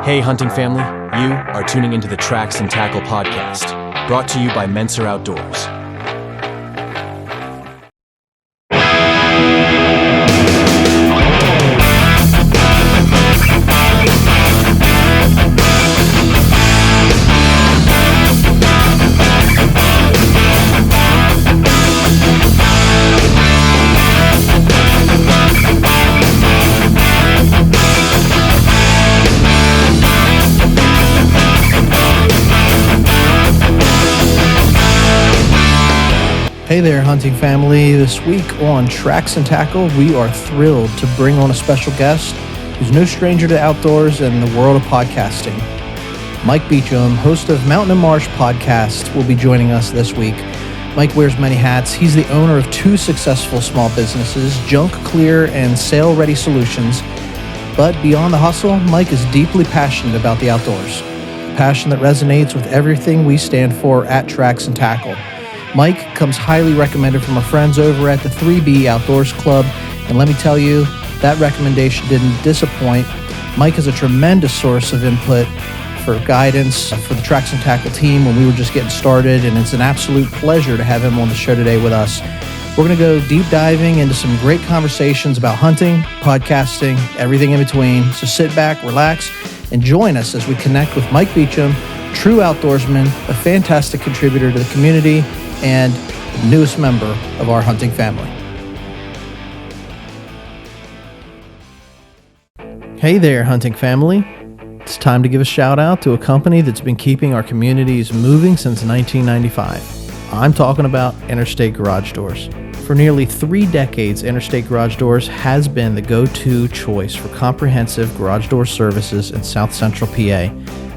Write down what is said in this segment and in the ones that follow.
Hey, hunting family, you are tuning into the Tracks and Tackle podcast, brought to you by Menser Outdoors. Hey there, hunting family. This week on Tracks and Tackle, we are thrilled to bring on a special guest who's no stranger to outdoors and the world of podcasting. Mike Beacham, host of Mountain and Marsh Podcast, will be joining us this week. Mike wears many hats. He's the owner of two successful small businesses, Junk Clear and Sale Ready Solutions. But beyond the hustle, Mike is deeply passionate about the outdoors, a passion that resonates with everything we stand for at Tracks and Tackle. Mike comes highly recommended from our friends over at the 3B Outdoors Club, and let me tell you, that recommendation didn't disappoint. Mike is a tremendous source of input for guidance for the Tracks and Tackle team when we were just getting started, and it's an absolute pleasure to have him on the show today with us. We're going to go deep diving into some great conversations about hunting, podcasting, everything in between. So sit back, relax, and join us as we connect with Mike Beacham, true outdoorsman, a fantastic contributor to the community, and the newest member of our hunting family. Hey there, hunting family. It's time to give a shout out to a company that's been keeping our communities moving since 1995. I'm talking about Interstate Garage Doors. For nearly 3 decades, Interstate Garage Doors has been the go-to choice for comprehensive garage door services in South Central PA,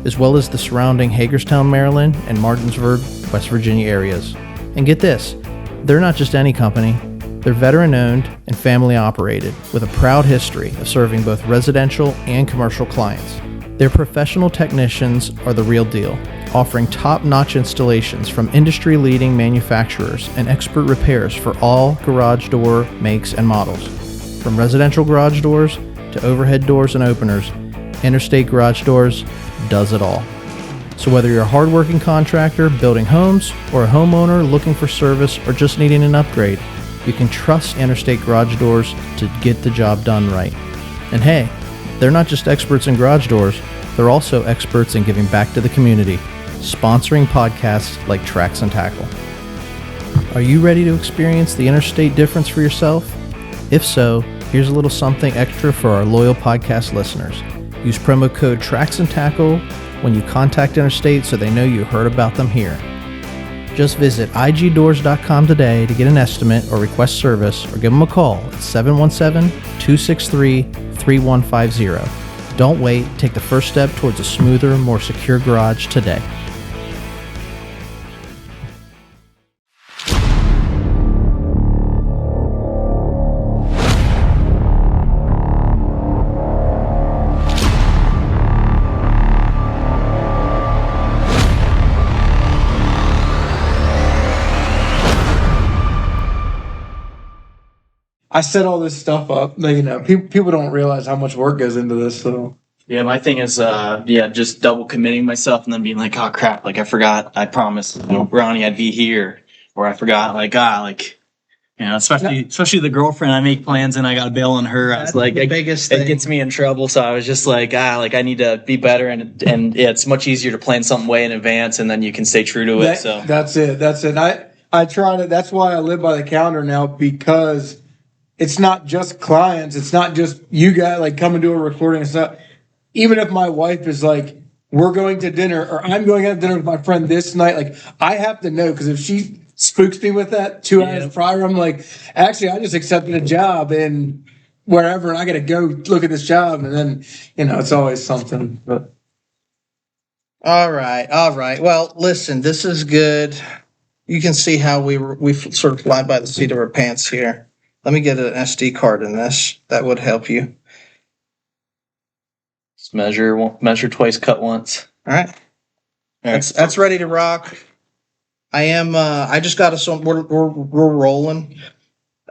as well as the surrounding Hagerstown, Maryland, and Martinsburg, West Virginia areas. And get this, they're not just any company. They're veteran-owned and family-operated with a proud history of serving both residential and commercial clients. Their professional technicians are the real deal, offering top-notch installations from industry-leading manufacturers and expert repairs for all garage door makes and models. From residential garage doors to overhead doors and openers, Interstate Garage Doors does it all. So whether you're a hardworking contractor building homes or a homeowner looking for service or just needing an upgrade, you can trust Interstate Garage Doors to get the job done right. And hey, they're not just experts in garage doors, they're also experts in giving back to the community, sponsoring podcasts like Tracks and Tackle. Are you ready to experience the Interstate difference for yourself? If so, here's a little something extra for our loyal podcast listeners. Use promo code Tracks and Tackle when you contact Interstate so they know you heard about them here. Just visit igdoors.com today to get an estimate or request service, or give them a call at 717-263-3150. Don't wait, take the first step towards a smoother, more secure garage today. I set all this stuff up. People don't realize how much work goes into this. So yeah, my thing is, just double committing myself and then being like, oh crap, like I forgot, I promised, Ronnie I'd be here, or I forgot, especially the girlfriend. I make plans and I got to bail on her. I was like, the biggest thing. It gets me in trouble. So I was just like, I need to be better, and it's much easier to plan something way in advance, and then you can stay true to it. So that's it. I try to. That's why I live by the calendar now, because it's not just clients. It's not just you guys like come and do a recording and stuff. Even if my wife is like, we're going to dinner, or I'm going out to dinner with my friend this night, like I have to know, because if she spooks me with that 2 hours prior, I'm like, actually, I just accepted a job in wherever, and I got to go look at this job, and then it's always something. But All right. Well, listen, this is good. You can see how we sort of fly by the seat of our pants here. Let me get an SD card in this. That would help you. just measure twice, cut once. All right. That's ready to rock. I just got us on. We're rolling.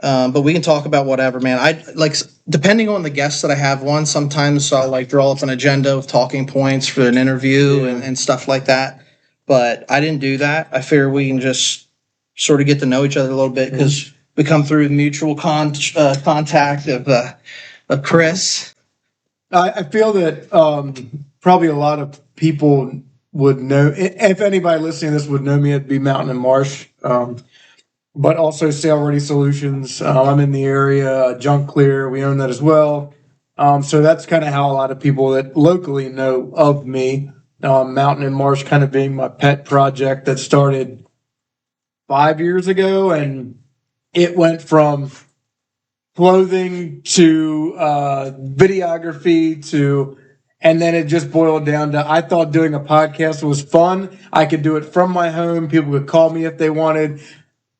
But we can talk about whatever, man. I like, depending on the guests that I have on, sometimes I'll like draw up an agenda with talking points for an interview and stuff like that. But I didn't do that. I figure we can just sort of get to know each other a little bit because we come through mutual contact of Chris. I feel that probably a lot of people would know, if anybody listening to this would know me, it'd be Mountain and Marsh. But also Sale Ready Solutions. I'm in the area. Junk Clear, we own that as well. So that's kind of how a lot of people that locally know of me. Mountain and Marsh kind of being my pet project that started 5 years ago, and it went from clothing to videography to, and then it just boiled down to, I thought doing a podcast was fun. I could do it from my home. People could call me if they wanted.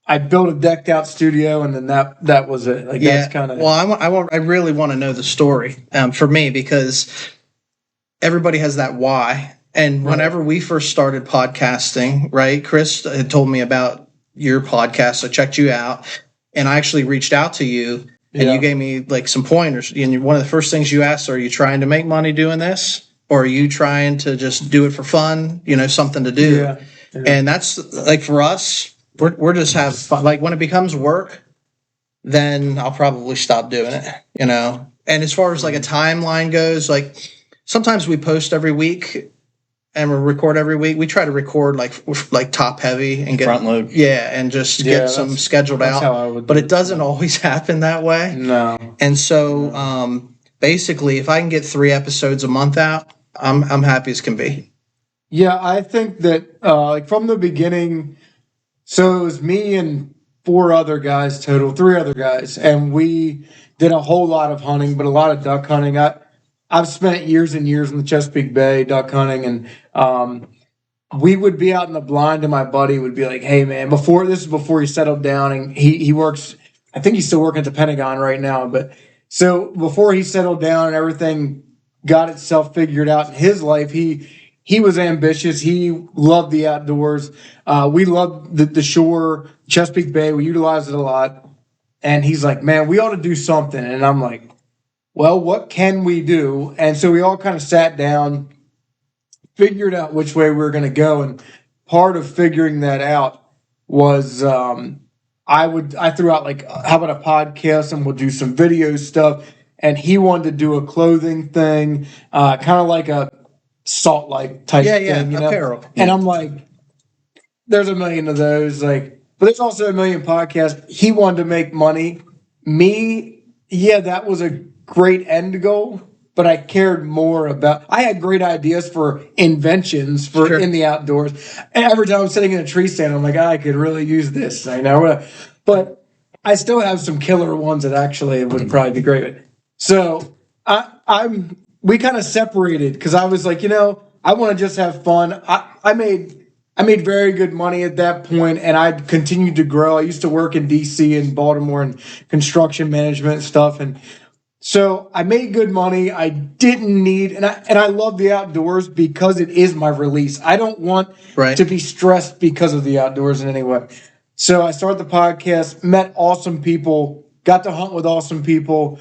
I built a decked out studio, and then that was it. Like, that's kind of. Well, I really want to know the story for me, because everybody has that why. And whenever we first started podcasting, right, Chris had told me about your podcast. I checked you out, and I actually reached out to you, and you gave me like some pointers. And one of the first things you asked, are you trying to make money doing this, or are you trying to just do it for fun? Something to do. Yeah. And that's like, for us. We're just have fun. Like, when it becomes work, then I'll probably stop doing it, And as far as like a timeline goes, like sometimes we post every week and we record every week. We try to record like top heavy and get front load. Yeah, and just get some scheduled out. But it doesn't always happen that way. No. And so basically, if I can get 3 episodes a month out, I'm happy as can be. Yeah, I think that like from the beginning. So it was me and 4 other guys total, 3 other guys, and we did a whole lot of hunting, but a lot of duck hunting. I've spent years and years in the Chesapeake Bay duck hunting, and we would be out in the blind, and my buddy would be like, "Hey, man, before he settled down, and he works. I think he's still working at the Pentagon right now, but so before he settled down and everything got itself figured out in his life, He was ambitious. He loved the outdoors. We loved the shore, Chesapeake Bay. We utilized it a lot. And he's like, man, we ought to do something. And I'm like, well, what can we do? And so we all kind of sat down, figured out which way we were going to go. And part of figuring that out was I threw out like, how about a podcast, and we'll do some video stuff. And he wanted to do a clothing thing, kind of like a Salt Life type thing, apparel. And I'm like, there's a million of those, like, but there's also a million podcasts. He wanted to make money. Me, that was a great end goal, but I cared more about. I had great ideas for inventions for in the outdoors. And every time I'm sitting in a tree stand, I'm like, I could really use this. I know, but I still have some killer ones that actually would probably be great. So we kind of separated because I was like, I want to just have fun. I made very good money at that point, and I continued to grow. I used to work in DC and Baltimore and construction management and stuff, and so I made good money. I didn't need, and I love the outdoors because it is my release. I don't want to be stressed because of the outdoors in any way. So I started the podcast, met awesome people, got to hunt with awesome people.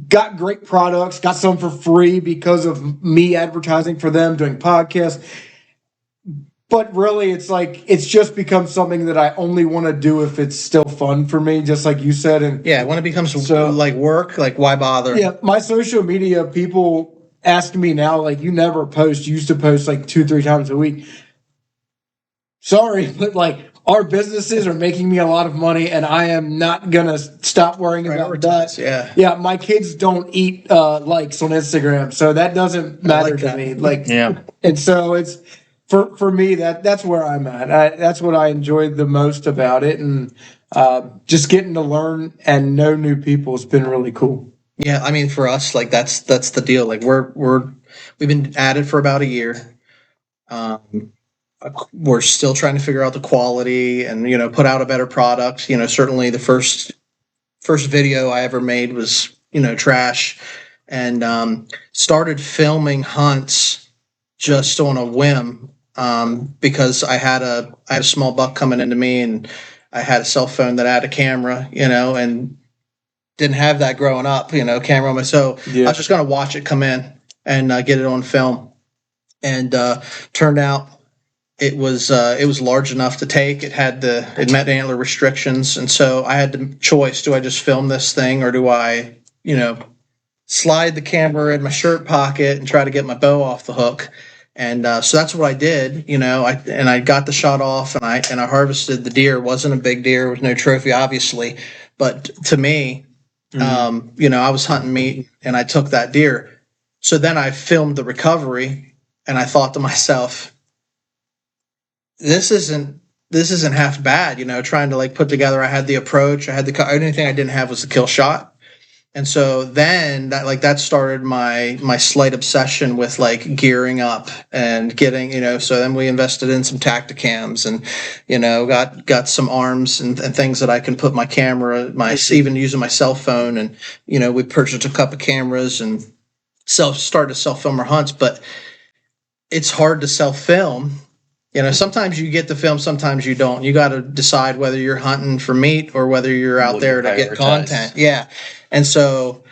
Got great products, got some for free because of me advertising for them, doing podcasts. But really, it's just become something that I only want to do if it's still fun for me, just like you said. And when it becomes like work, like why bother? Yeah, my social media, people ask me now, like, you never post. You used to post like 2-3 times a week. Sorry, but like, our businesses are making me a lot of money, and I am not going to stop worrying about that. Yeah, my kids don't eat likes on Instagram, so that doesn't matter to me. And so it's for me that's where I'm at. That's what I enjoyed the most about it, and just getting to learn and know new people has been really cool. Yeah, I mean, for us, like that's the deal. Like we've been at it for about a year. We're still trying to figure out the quality and, put out a better product. Certainly the first video I ever made was, trash, and started filming hunts just on a whim because I had a small buck coming into me, and I had a cell phone that had a camera, and didn't have that growing up, camera on my. So I was just going to watch it come in and get it on film. And turned out it was large enough to take. It met antler restrictions. And so I had the choice. Do I just film this thing, or do I, slide the camera in my shirt pocket and try to get my bow off the hook? And so that's what I did, I got the shot off, and I harvested the deer. It wasn't a big deer, with no trophy, obviously, but to me, I was hunting meat, and I took that deer. So then I filmed the recovery, and I thought to myself, this isn't half bad, trying to put together. I had the approach, I had the only thing I didn't have was the kill shot. And so then that started my slight obsession with gearing up and getting, so then we invested in some Tacticams and, got some arms and things that I can put my camera, even using my cell phone. And, we purchased a couple of cameras and started to self-film our hunts, but it's hard to self-film. Sometimes you get the film, sometimes you don't. You got to decide whether you're hunting for meat or whether you're out there to get content. Yeah. And so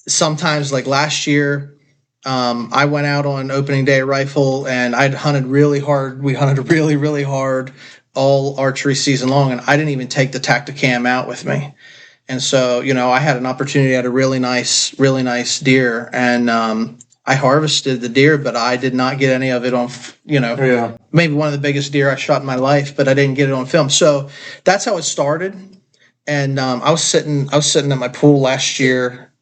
sometimes, like last year, I went out on opening day rifle, and I'd hunted really hard. We hunted really, really hard all archery season long, and I didn't even take the Tacticam out with me. And so, I had an opportunity at a really nice deer, and I harvested the deer, but I did not get any of it on, maybe one of the biggest deer I shot in my life, but I didn't get it on film. So that's how it started. And I was sitting at my pool last year,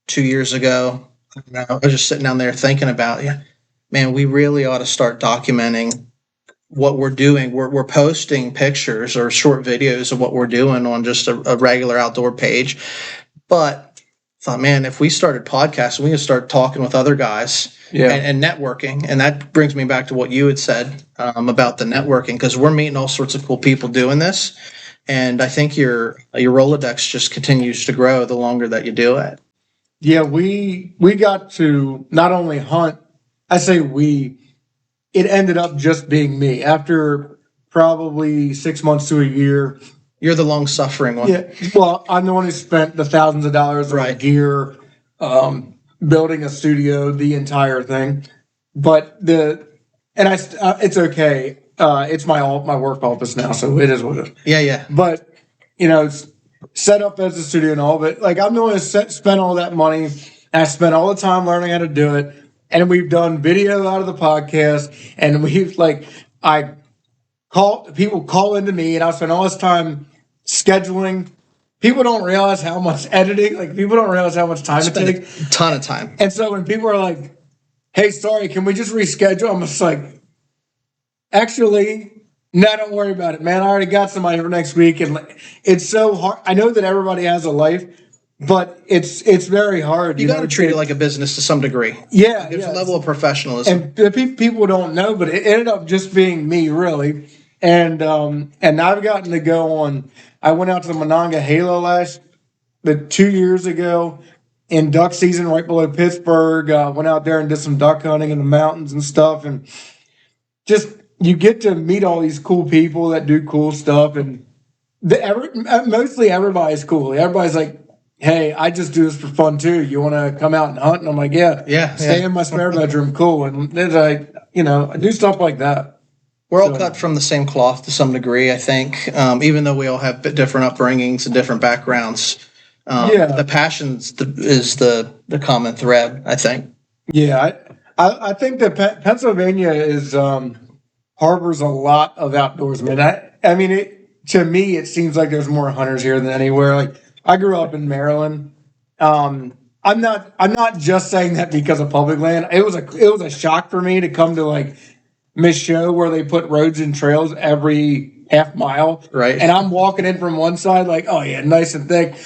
2 years ago. I was just sitting down there thinking about, man, we really ought to start documenting what we're doing. We're posting pictures or short videos of what we're doing on just a regular outdoor page. But I thought, man, if we started podcasting, we could start talking with other guys and networking. And that brings me back to what you had said about the networking, because we're meeting all sorts of cool people doing this. And I think your Rolodex just continues to grow the longer that you do it. Yeah, we got to not only hunt, I say it ended up just being me. After probably 6 months to a year. You're the long-suffering one. Yeah, well, I'm the one who spent the thousands of dollars on gear, building a studio, the entire thing. But it's okay. It's my work office now, so it is what it is. Yeah. But, it's set up as a studio and all, but I'm the one who spent all that money. I spent all the time learning how to do it. And we've done video out of the podcast, and people call into me, and I spend all this time scheduling. People don't realize how much editing, people don't realize how much time it takes. A ton of time. And so when people are like, hey, sorry, can we just reschedule? I'm just like, actually, no, don't worry about it, man. I already got somebody for next week. And it's so hard. I know that everybody has a life, but it's very hard. You got to treat it like a business to some degree. Yeah. There's a level of professionalism. And the people don't know, but it ended up just being me, really. And I've gotten to go on. I went out to the Monongah Halo 2 years ago in duck season right below Pittsburgh. Went out there and did some duck hunting in the mountains and stuff. And just, you get to meet all these cool people that do cool stuff. And mostly everybody's cool. Everybody's like, hey, I just do this for fun too. You want to come out and hunt? And I'm like, yeah. Stay in my spare bedroom. Cool. And then I do stuff like that. We're all cut from the same cloth to some degree, I think, even though we all have different upbringings and different backgrounds. The passion is the common thread, I think. Yeah, I think that Pennsylvania harbors a lot of outdoorsmen. I mean, to me, it seems like there's more hunters here than anywhere. I grew up in Maryland. I'm not just saying that because of public land. It was a shock for me to come to Miss Show, where they put roads and trails every half mile. Right. And I'm walking in from one side oh yeah, nice and thick.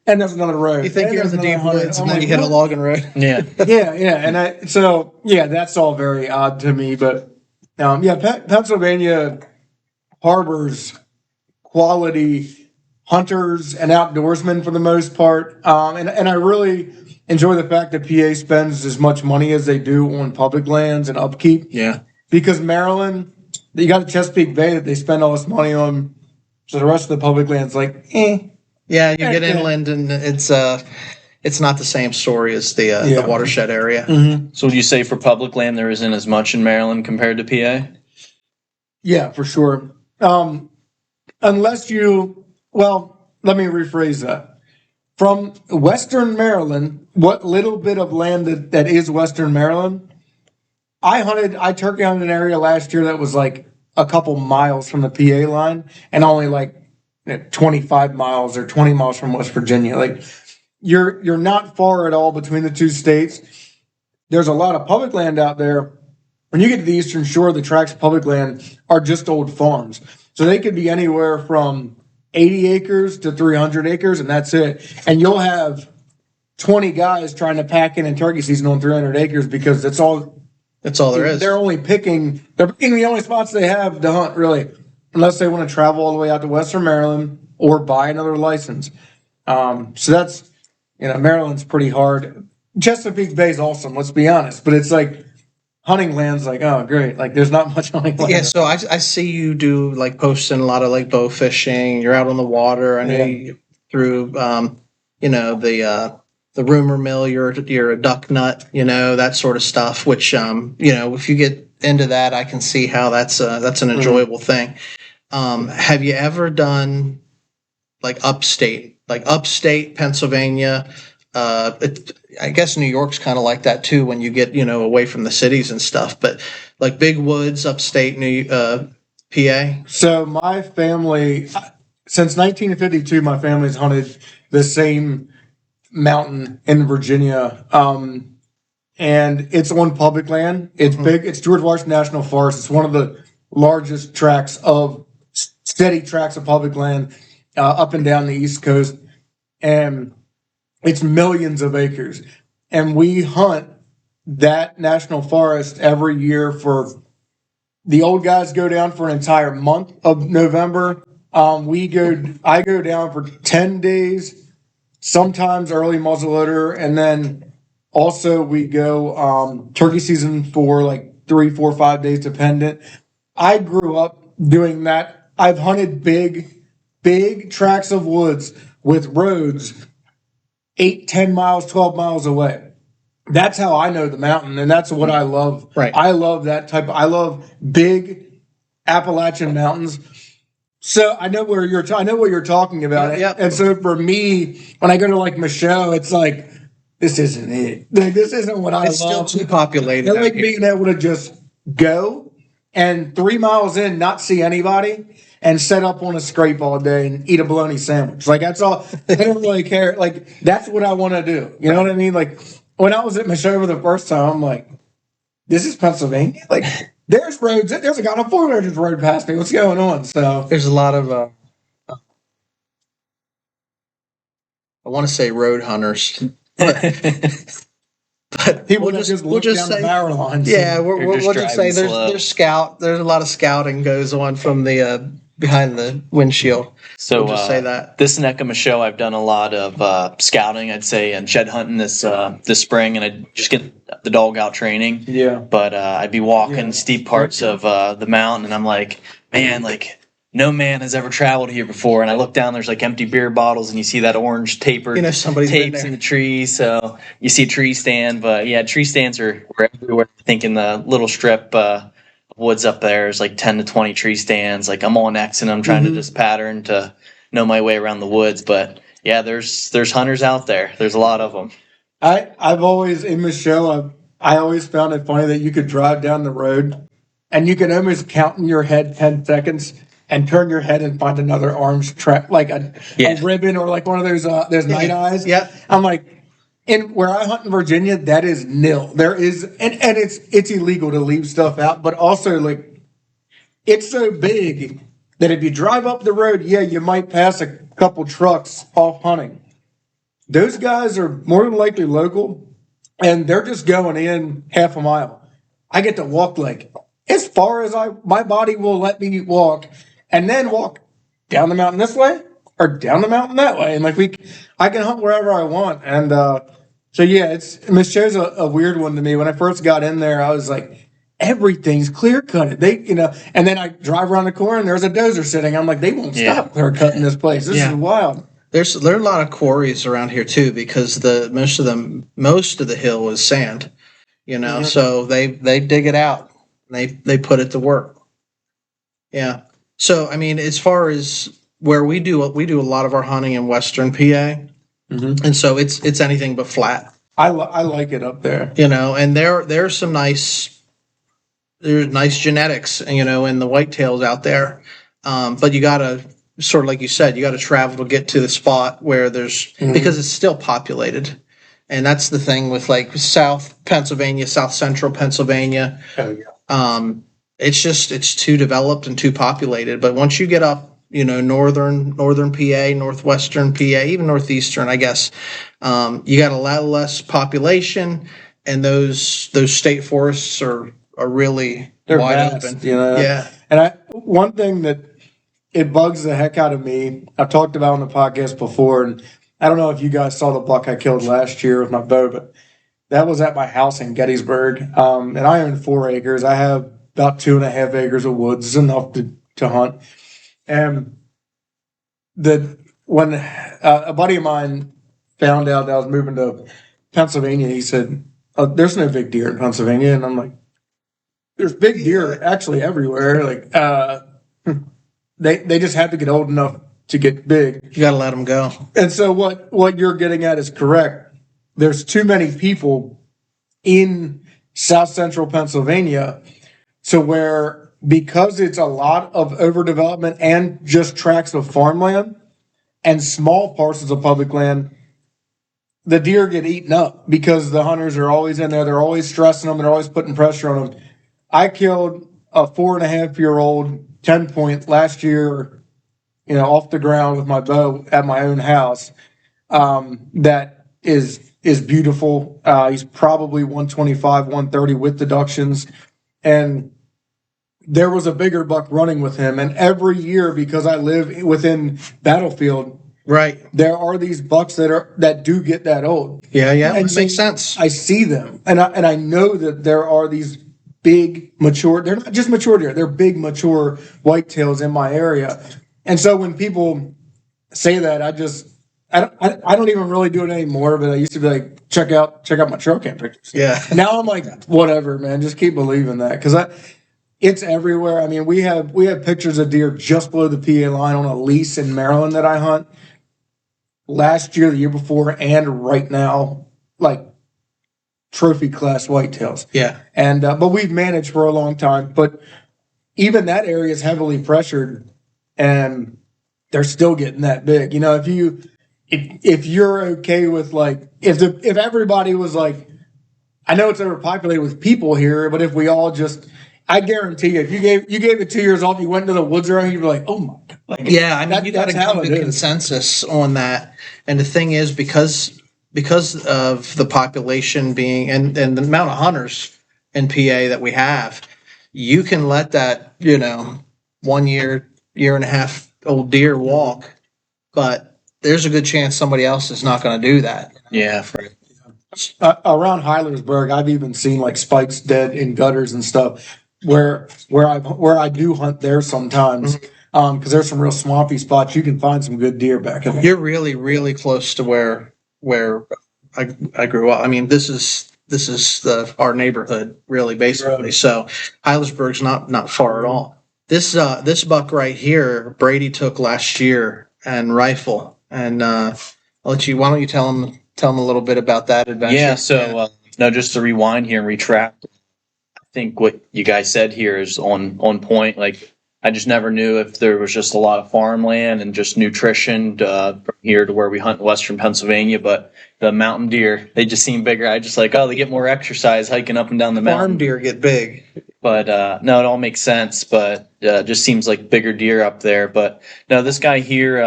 And there's another road. You think you're in the deep woods and then you hit a logging road. Yeah. Yeah. And that's all very odd to me. But Pennsylvania harbors quality hunters and outdoorsmen for the most part. And I really enjoy the fact that PA spends as much money as they do on public lands and upkeep. Yeah. Because Maryland, you got Chesapeake Bay that they spend all this money on So the rest of the public land's like, Yeah, you get inland, and it's not the same story as the watershed area. Mm-hmm. So would you say for public land there isn't as much in Maryland compared to PA? Yeah, for sure. Unless let me rephrase that. From Western Maryland, what little bit of land that is Western Maryland, I turkey hunted an area last year that was like a couple miles from the PA line and only like 25 miles or 20 miles from West Virginia. Like you're not far at all between the two states. There's a lot of public land out there. When you get to the Eastern Shore, the tracts of public land are just old farms. So they could be anywhere from 80 acres to 300 acres, and that's it. And you'll have 20 guys trying to pack in turkey season on 300 acres because that's all there is. They're picking the only spots they have to hunt, really, unless they want to travel all the way out to Western Maryland or buy another license. So that's, Maryland's pretty hard. Chesapeake Bay is awesome, let's be honest, but it's like, hunting land's like, oh, great. Like, there's not much hunting land. Yeah, so I see you do, like, posting a lot of, like, bow fishing. You're out on the water. I know you through, the rumor mill, you're a duck nut, that sort of stuff, which, if you get into that, I can see how that's an enjoyable thing. Have you ever done, like, upstate Pennsylvania? I guess New York's kind of like that too when you get away from the cities and stuff, but like big woods upstate PA. So my family, since 1952, my family's hunted the same mountain in Virginia, and it's on public land. It's big. It's George Washington National Forest. It's one of the largest steady tracts of public land up and down the East Coast, and it's millions of acres, and we hunt that national forest every year. For the old guys go down for an entire month of November. I go down for 10 days, sometimes early muzzleloader, and then also we go turkey season for like 3, 4, 5 days dependent. I grew up doing that. I've hunted big tracts of woods with roads 8, 10 miles, 12 miles away. That's how I know the mountain, and that's what I love. Right. I love that I love big Appalachian mountains. So I know what you're talking about. Yep. And so for me, when I go to like Michelle, it's like, this isn't it. Like, this isn't what I love. It's still too populated. I like being able to just go and 3 miles in, not see anybody, and set up on a scrape all day and eat a bologna sandwich. Like, that's all. I don't really care. Like, that's what I want to do. You know what I mean? Like, when I was at Michelle the first time, I'm like, this is Pennsylvania? Like, there's roads. There's a guy on a 400 road past me. What's going on? So there's a lot of, I want to say road hunters. But people we'll just down say the power lines. Yeah, we'll just say there's a lot of scouting goes on from the behind the windshield. So we'll just say that this neck of my show, I've done a lot of scouting, I'd say, and shed hunting this spring, and I just get the dog out training. Yeah. But I'd be walking steep parts of the mountain, and I'm like, man, like, no man has ever traveled here before. And I look down, there's like empty beer bottles, and you see that orange tapered somebody's tapes in the trees. So you see a tree stand, but yeah, tree stands were everywhere. I think in the little strip of woods up there, there's like 10 to 20 tree stands. Like, I'm on X and I'm trying to just pattern to know my way around the woods. But yeah, there's hunters out there. There's a lot of them. I've always, in Michelle, I always found it funny that you could drive down the road and you could almost count in your head 10 seconds and turn your head and find another orange track, like a ribbon or like one of those night eyes. Yeah. I'm like, where I hunt in Virginia, that is nil. There is, and it's illegal to leave stuff out, but also like, it's so big that if you drive up the road, yeah, you might pass a couple trucks off hunting. Those guys are more than likely local, and they're just going in half a mile. I get to walk like as far as my body will let me walk, and then walk down the mountain this way or down the mountain that way. And like I can hunt wherever I want. And so yeah, Michelle's a weird one to me. When I first got in there, I was like, everything's clear cutted. They, and then I drive around the corner and there's a dozer sitting. I'm like, they won't stop clear cutting this place. This is wild. There are a lot of quarries around here too, because most of the hill is sand, so they dig it out. They put it to work. Yeah. So I mean, as far as where we do a lot of our hunting in Western PA, and so it's anything but flat. I like it up there. And there's some nice genetics, in the whitetails out there, but you gotta, sort of like you said, you gotta travel to get to the spot where there's because it's still populated. And that's the thing with like South Central Pennsylvania. Oh, yeah. It's too developed and too populated. But once you get up, northern PA, northwestern PA, even northeastern, I guess, you got a lot less population, and those state forests are really wide vast, open. Yeah. And one thing that it bugs the heck out of me, I've talked about on the podcast before, and I don't know if you guys saw the buck I killed last year with my bow, but that was at my house in Gettysburg. And I own 4 acres. I have about 2.5 acres of woods. It's enough to hunt. And when a buddy of mine found out that I was moving to Pennsylvania, he said, there's no big deer in Pennsylvania. And I'm like, there's big deer actually everywhere. Like, they just have to get old enough to get big. You got to let them go. And so what you're getting at is correct. There's too many people in South Central Pennsylvania to where, because it's a lot of overdevelopment and just tracts of farmland and small parcels of public land, the deer get eaten up because the hunters are always in there. They're always stressing them. They're always putting pressure on them. I killed a 4.5-year-old 10-point last year, off the ground with my bow at my own house. That is beautiful. He's probably 125, 130 with deductions. And there was a bigger buck running with him. And every year, because I live within Battlefield, right, there are these bucks that do get that old. Yeah, and it makes sense. I see them, and I know that there are these big mature. They're not just mature deer; they're big mature whitetails in my area. And so when people say that, I don't even really do it anymore. But I used to be like, check out my trail cam pictures. Yeah. Now I'm like, whatever, man. Just keep believing that, because it's everywhere. I mean, we have pictures of deer just below the PA line on a lease in Maryland that I hunt. Last year, the year before, and right now, like trophy class whitetails. Yeah. And but we've managed for a long time. But even that area is heavily pressured, and they're still getting that big. If you're okay with, like, if everybody was like, I know it's overpopulated with people here, but if we all just, I guarantee you, if you gave it 2 years off, you went into the woods around, you'd be like, oh my God. Like, yeah, I mean, you got to come to consensus on that. And the thing is, because of the population being and the amount of hunters in PA that we have, you can let that 1 year and a half old deer walk, but there's a good chance somebody else is not going to do that. Yeah. Around Heilersburg, I've even seen like spikes dead in gutters and stuff where I do hunt there sometimes. Because there's some real swampy spots. You can find some good deer back in there. You're really, really close to where I grew up. I mean, this is our neighborhood, really, basically. Right. So Heilersburg's not far at all. This buck right here, Brady took last year and rifle. And I'll let you. Why don't you tell him a little bit about that adventure? Yeah. So no, just to rewind here and retract. I think what you guys said here is on point. Like, I just never knew if there was just a lot of farmland and just nutrition from here to where we hunt in Western Pennsylvania. But the mountain deer, they just seem bigger. I just like, they get more exercise hiking up and down the mountain. Farm deer get big. But no, it all makes sense. But just seems like bigger deer up there. But no, this guy here,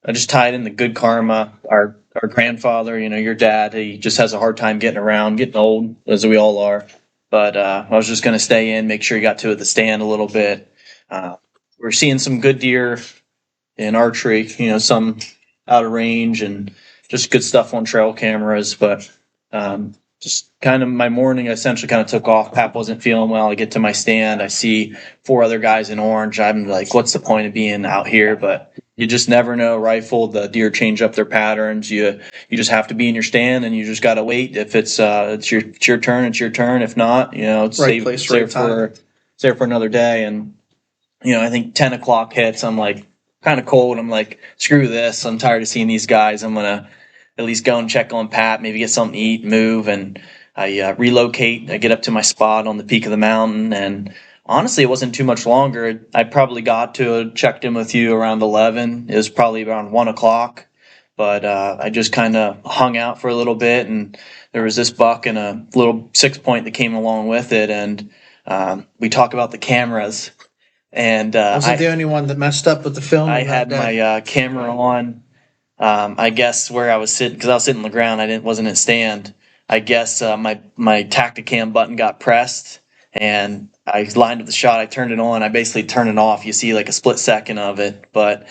I just tied in the good karma. Our grandfather, your dad, he just has a hard time getting around, getting old, as we all are. But I was just going to stay in, make sure he got to the stand a little bit. We're seeing some good deer in archery, some out of range and just good stuff on trail cameras. But just kind of my morning essentially kind of took off. Pap wasn't feeling well. I get to my stand. I see 4 other guys in orange. I'm like, what's the point of being out here? But you just never know. Rifle, the deer change up their patterns. You just have to be in your stand, and you just got to wait. If it's your turn, it's your turn. If not, it's Right place, right time. Save for another day. And I think 10 o'clock hits. I'm like kind of cold. I'm like, screw this. I'm tired of seeing these guys. I'm gonna at least go and check on Pat, maybe get something to eat, move, and I relocate. I get up to my spot on the peak of the mountain, and honestly, it wasn't too much longer. I probably checked in with you around 11. It was probably around 1 o'clock, but I just kind of hung out for a little bit, and there was this buck and a little 6-point that came along with it, and we talk about the cameras. And I wasn't the only one that messed up with the film. I had my camera on. I guess where I was sitting, because I was sitting on the ground, wasn't in stand. I guess my Tacticam button got pressed, and I lined up the shot. I turned it on. I basically turned it off. You see like a split second of it, but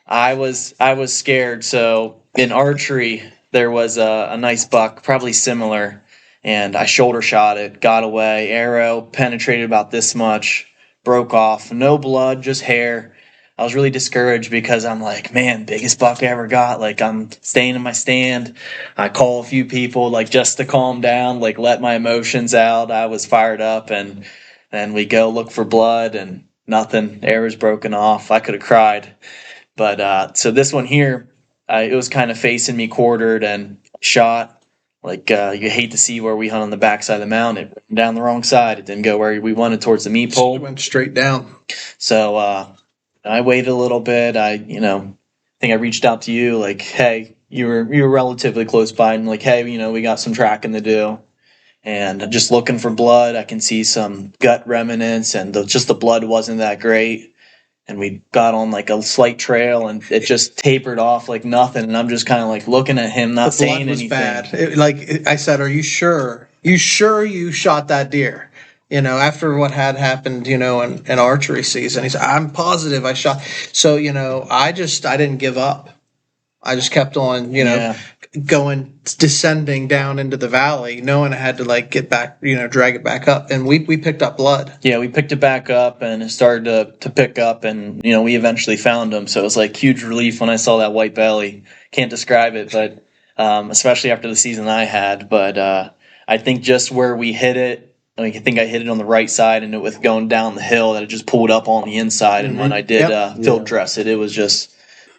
I was scared. So in archery, there was a nice buck, probably similar, and I shoulder shot it, got away. Arrow penetrated about this much, broke off. No blood, just hair. I was really discouraged because I'm like, man, biggest buck I ever got. Like, I'm staying in my stand. I call a few people, like, just to calm down, like, let my emotions out. I was fired up, and we go look for blood, and nothing. Arrow's broken off. I could have cried. But so this one here, it was kind of facing me quartered and shot. Like, you hate to see where we hunt on the backside of the mountain. It went down the wrong side. It didn't go where we wanted, towards the meat pole. It went straight down. So, I waited a little bit. I think I reached out to you, like, hey, you were relatively close by, and like, hey, we got some tracking to do, and just looking for blood. I can see some gut remnants, and the blood wasn't that great. And we got on like a slight trail, and it just tapered off like nothing. And I'm just kind of like looking at him, not saying anything. Bad. Like I said, are you sure? You shot that deer? After what had happened, in archery season, he said, I'm positive I shot. So, I didn't give up. I just kept on, descending down into the valley, knowing I had to like get back, drag it back up. And we picked up blood. Yeah, we picked it back up, and it started to pick up, and, we eventually found him. So it was like huge relief when I saw that white belly. Can't describe it, but especially after the season I had. But I think just where we hit it, I think I hit it on the right side, and it was going down the hill that it just pulled up on the inside. And when I did field dress it, it was just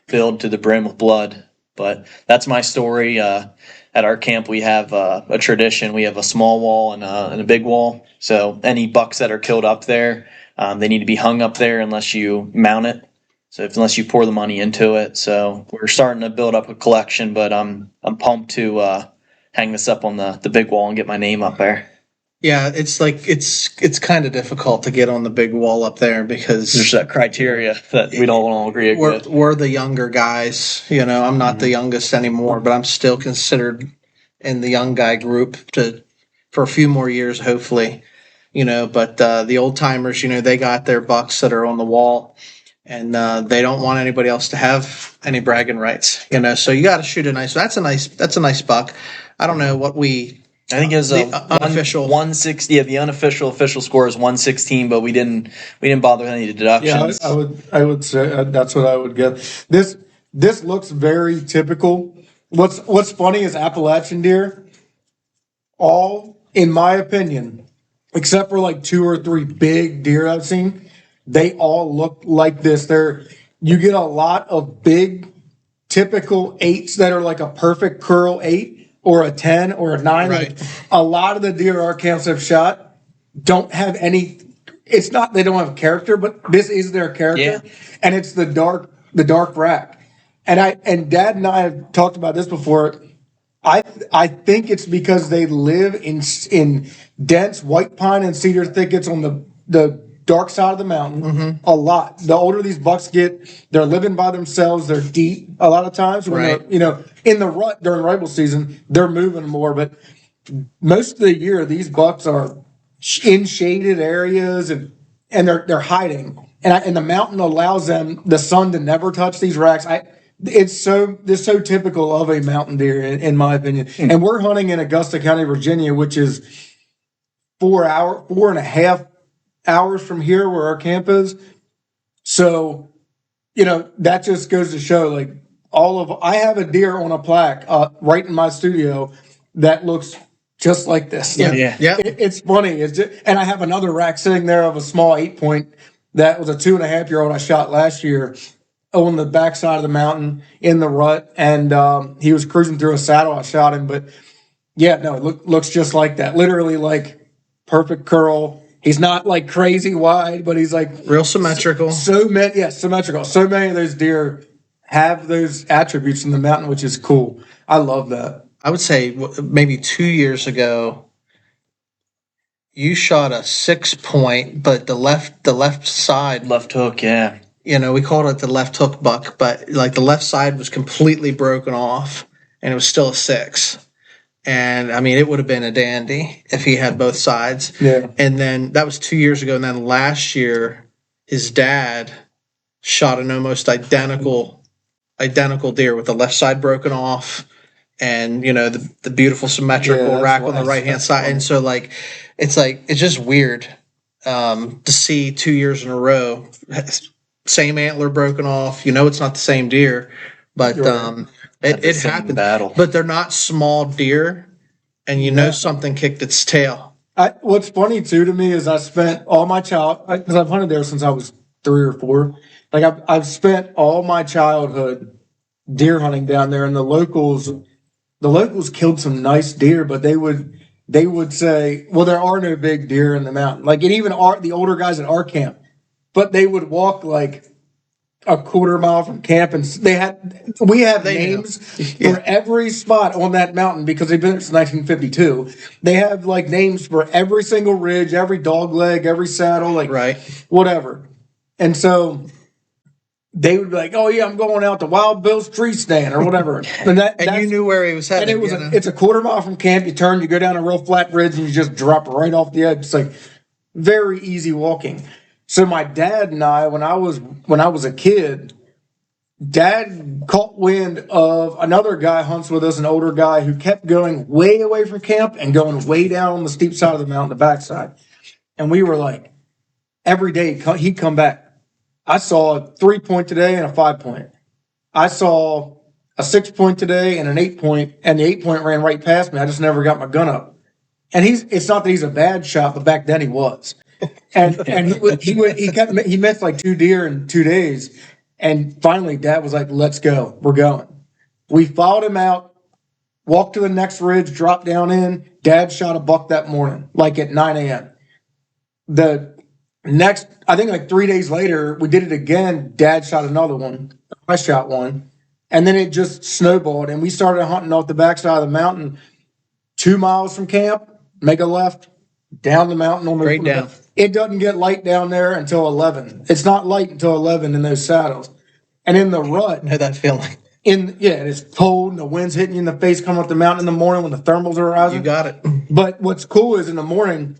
filled to the brim with blood. But that's my story. At our camp, we have a tradition. We have a small wall and a big wall. So any bucks that are killed up there, they need to be hung up there unless you mount it. So unless you pour the money into it. So we're starting to build up a collection, but I'm pumped to hang this up on the big wall and get my name up there. Yeah, it's like it's kind of difficult to get on the big wall up there because there's that criteria that we don't all agree with. We're the younger guys, I'm not the youngest anymore, but I'm still considered in the young guy group for a few more years, hopefully. But the old timers, they got their bucks that are on the wall, and they don't want anybody else to have any bragging rights. So you got to shoot a nice. That's a nice buck. I don't know what I think it was the unofficial 160. Yeah, the unofficial official score is 116, but we didn't bother with any deductions. Yeah, I would say that's what I would get. This looks very typical. What's funny is Appalachian deer, all in my opinion, except for like 2 or 3 big deer I've seen, they all look like this. You get a lot of big, typical 8s that are like a perfect curl 8. Or a 10 or a 9. Right. A lot of the deer our camps have shot don't have any. It's not they don't have character, but this is their character, and it's the dark rack. And Dad and I have talked about this before. I think it's because they live in dense white pine and cedar thickets on the dark side of the mountain a lot. The older these bucks get, they're living by themselves. They're deep a lot of times. When they're, in the rut during rifle season, they're moving more. But most of the year, these bucks are in shaded areas and they're hiding. And the mountain allows the sun to never touch these racks. it's so typical of a mountain deer in my opinion. And we're hunting in Augusta County, Virginia, which is 4.5 hours from here where our camp is. So, that just goes to show like I have a deer on a plaque right in my studio that looks just like this. Yeah. It's funny. And I have another rack sitting there of a small 8-point that was a 2.5-year-old I shot last year on the backside of the mountain in the rut. And he was cruising through a saddle. I shot him. But yeah, no, it looks just like that. Literally like perfect curl. He's not like crazy wide, but he's like real symmetrical. Symmetrical. So many of those deer have those attributes in the mountain, which is cool. I love that. I would say maybe 2 years ago, you shot a 6-point, but the left side, Left hook, yeah. We called it the left hook buck, but like the left side was completely broken off, and it was still a 6. And I mean, it would have been a dandy if he had both sides. Yeah. And then that was 2 years ago, and then last year, his dad shot an almost identical deer with the left side broken off, and the beautiful symmetrical rack on the right hand side. And so it's just weird to see 2 years in a row, same antler broken off. It's not the same deer, but it happens. Battle. But they're not small deer, and something kicked its tail. What's funny too to me is I spent all my because I've hunted there since I was 3 or 4. Like I've spent all my childhood deer hunting down there, and the locals killed some nice deer, but they would say, well, there are no big deer in the mountain. Like, and even the older guys at our camp, but they would walk like a quarter mile from camp, and we have names for every spot on that mountain because they've been there since 1952. They have like names for every single ridge, every dog leg, every saddle, like whatever. And so they would be like, "Oh yeah, I'm going out to Wild Bill's tree stand or whatever." And you knew where he was headed. And it's a quarter mile from camp. You turn, you go down a real flat ridge, and you just drop right off the edge. It's like very easy walking. So my dad and I, when I was a kid, Dad caught wind of another guy hunts with us, an older guy who kept going way away from camp and going way down on the steep side of the mountain, the backside. And we were like, every day he'd come back. I saw a 3-point today and a 5-point. I saw a 6-point today and an 8-point, and the 8-point ran right past me. I just never got my gun up. And it's not that he's a bad shot, but back then he was. And he missed like 2 deer in 2 days. And finally, Dad was like, "Let's go. We're going." We followed him out, walked to the next ridge, dropped down in. Dad shot a buck that morning, like at 9 a.m. The next, I think like 3 days later, we did it again. Dad shot another one. I shot one. And then it just snowballed. And we started hunting off the backside of the mountain, 2 miles from camp, make a left, down the mountain. Right down. It doesn't get light down there until 11. It's not light until 11 in those saddles. And in the rut. I know that feeling. It's cold and the wind's hitting you in the face coming up the mountain in the morning when the thermals are rising. You got it. But what's cool is in the morning,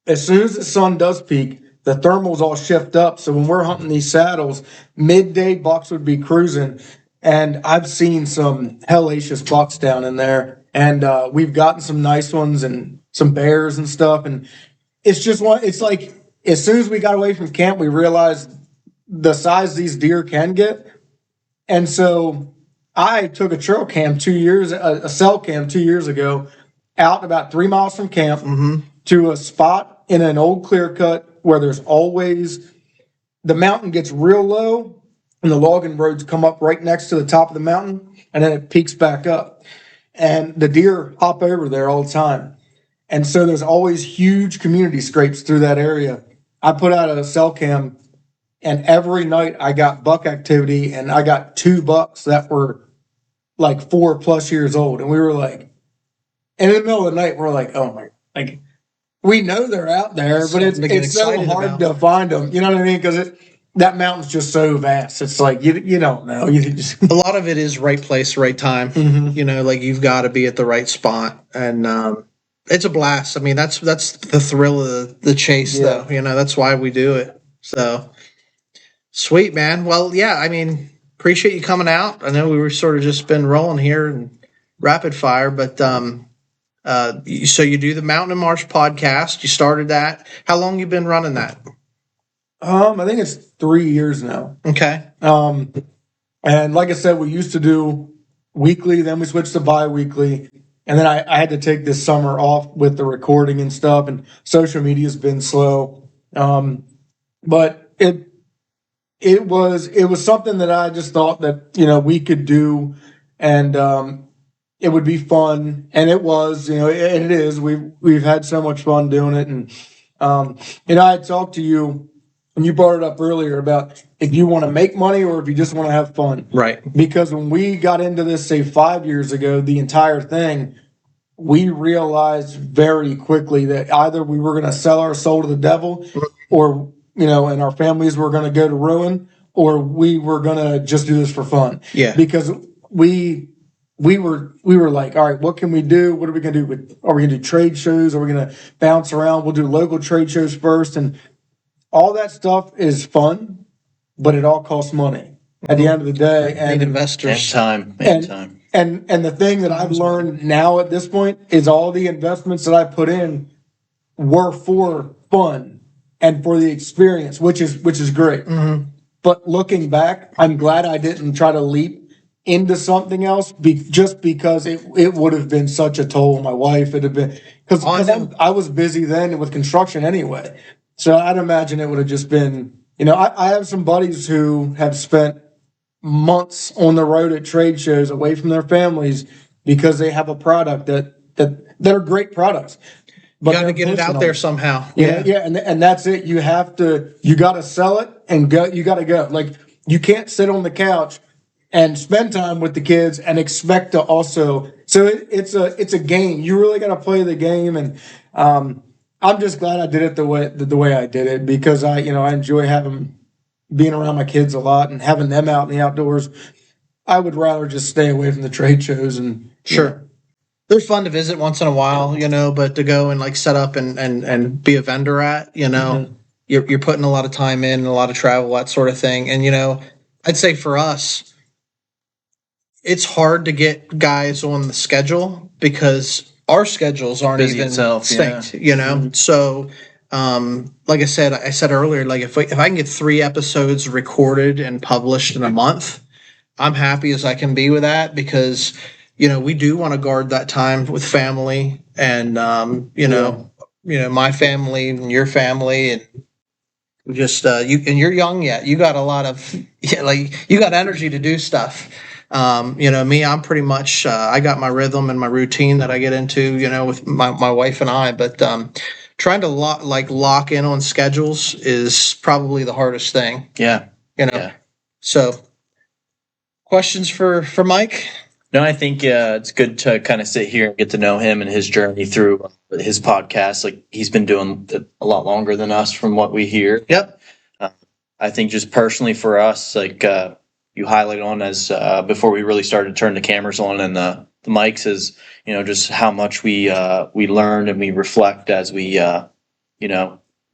as soon as the sun does peak, the thermals all shift up. So when we're hunting these saddles, midday bucks would be cruising. And I've seen some hellacious bucks down in there. And we've gotten some nice ones and some bears and stuff. And it's like as soon as we got away from camp, we realized the size these deer can get. And so I took a trail cam a cell cam 2 years ago, out about 3 miles from camp to a spot in an old clear cut where there's always, the mountain gets real low and the logging roads come up right next to the top of the mountain, and then it peaks back up. And the deer hop over there all the time. And so there's always huge community scrapes through that area. I put out a cell cam, and every night I got buck activity, and I got 2 bucks that were like 4+ years old. And we were like, and in the middle of the night, we're like, oh my, like, we know they're out there, but it's so hard to find them. You know what I mean? Because that mountain's just so vast. It's like, you don't know. A lot of it is right place, right time. Like you've got to be at the right spot. And, it's a blast. I mean, that's the thrill of the chase, though. That's why we do it. So, sweet, man. Well, yeah, I mean, appreciate you coming out. I know we were sort of just been rolling here and rapid fire, but so you do the Mountain and Marsh podcast. You started that. How long you been running that? I think it's 3 years now. Okay. And like I said, we used to do weekly, then we switched to bi-weekly. And then I had to take this summer off with the recording and stuff, and social media's been slow. But it was something that I just thought that, we could do, and it would be fun. And it was, and it is. We've had so much fun doing it. And I had talked to you, and you brought it up earlier about if you want to make money or if you just want to have fun. Right. Because when we got into this, say 5 years ago, the entire thing, we realized very quickly that either we were going to sell our soul to the devil, or, and our families were going to go to ruin, or we were going to just do this for fun. Yeah. Because we were like, all right, what can we do? What are we going to do? Are we going to do trade shows? Are we going to bounce around? We'll do local trade shows first. And all that stuff is fun, but it all costs money at the end of the day. And investors. And time. And the thing that I've learned now at this point is all the investments that I put in were for fun and for the experience, which is great. Mm-hmm. But looking back, I'm glad I didn't try to leap into something else just because it would have been such a toll on my wife. It'd have been because I was busy then with construction anyway. So I'd imagine it would have just been, I have some buddies who have spent months on the road at trade shows away from their families because they have a product that are great products. But you got to get it out there somehow. Yeah. And that's it. You got to sell it and go. You got to go. Like, you can't sit on the couch and spend time with the kids and expect to also. So it's a game. You really got to play the game. And I'm just glad I did it the way I did it, because I enjoy being around my kids a lot and having them out in the outdoors. I would rather just stay away from the trade shows and sure. They're fun to visit once in a while, but to go and like set up and be a vendor at, Mm-hmm. you're putting a lot of time in, a lot of travel, that sort of thing. And, I'd say for us, it's hard to get guys on the schedule because our schedules aren't Busy even itself, synced, yeah. So, like I said earlier, like if I can get 3 episodes recorded and published in a month, I'm happy as I can be with that, because we do want to guard that time with family and, my family and your family, and just, you're young yet. You got a lot of, you got energy to do stuff. Me, I'm pretty much, I got my rhythm and my routine that I get into, with my wife and I, but, trying to lock in on schedules is probably the hardest thing. Yeah. Yeah. So questions for Mike? No, I think it's good to kind of sit here and get to know him and his journey through his podcast. Like, he's been doing it a lot longer than us from what we hear. Yep. I think just personally for us, like you highlighted on as before we really started to turn the cameras on and the mics, is just how much we learn and we reflect as we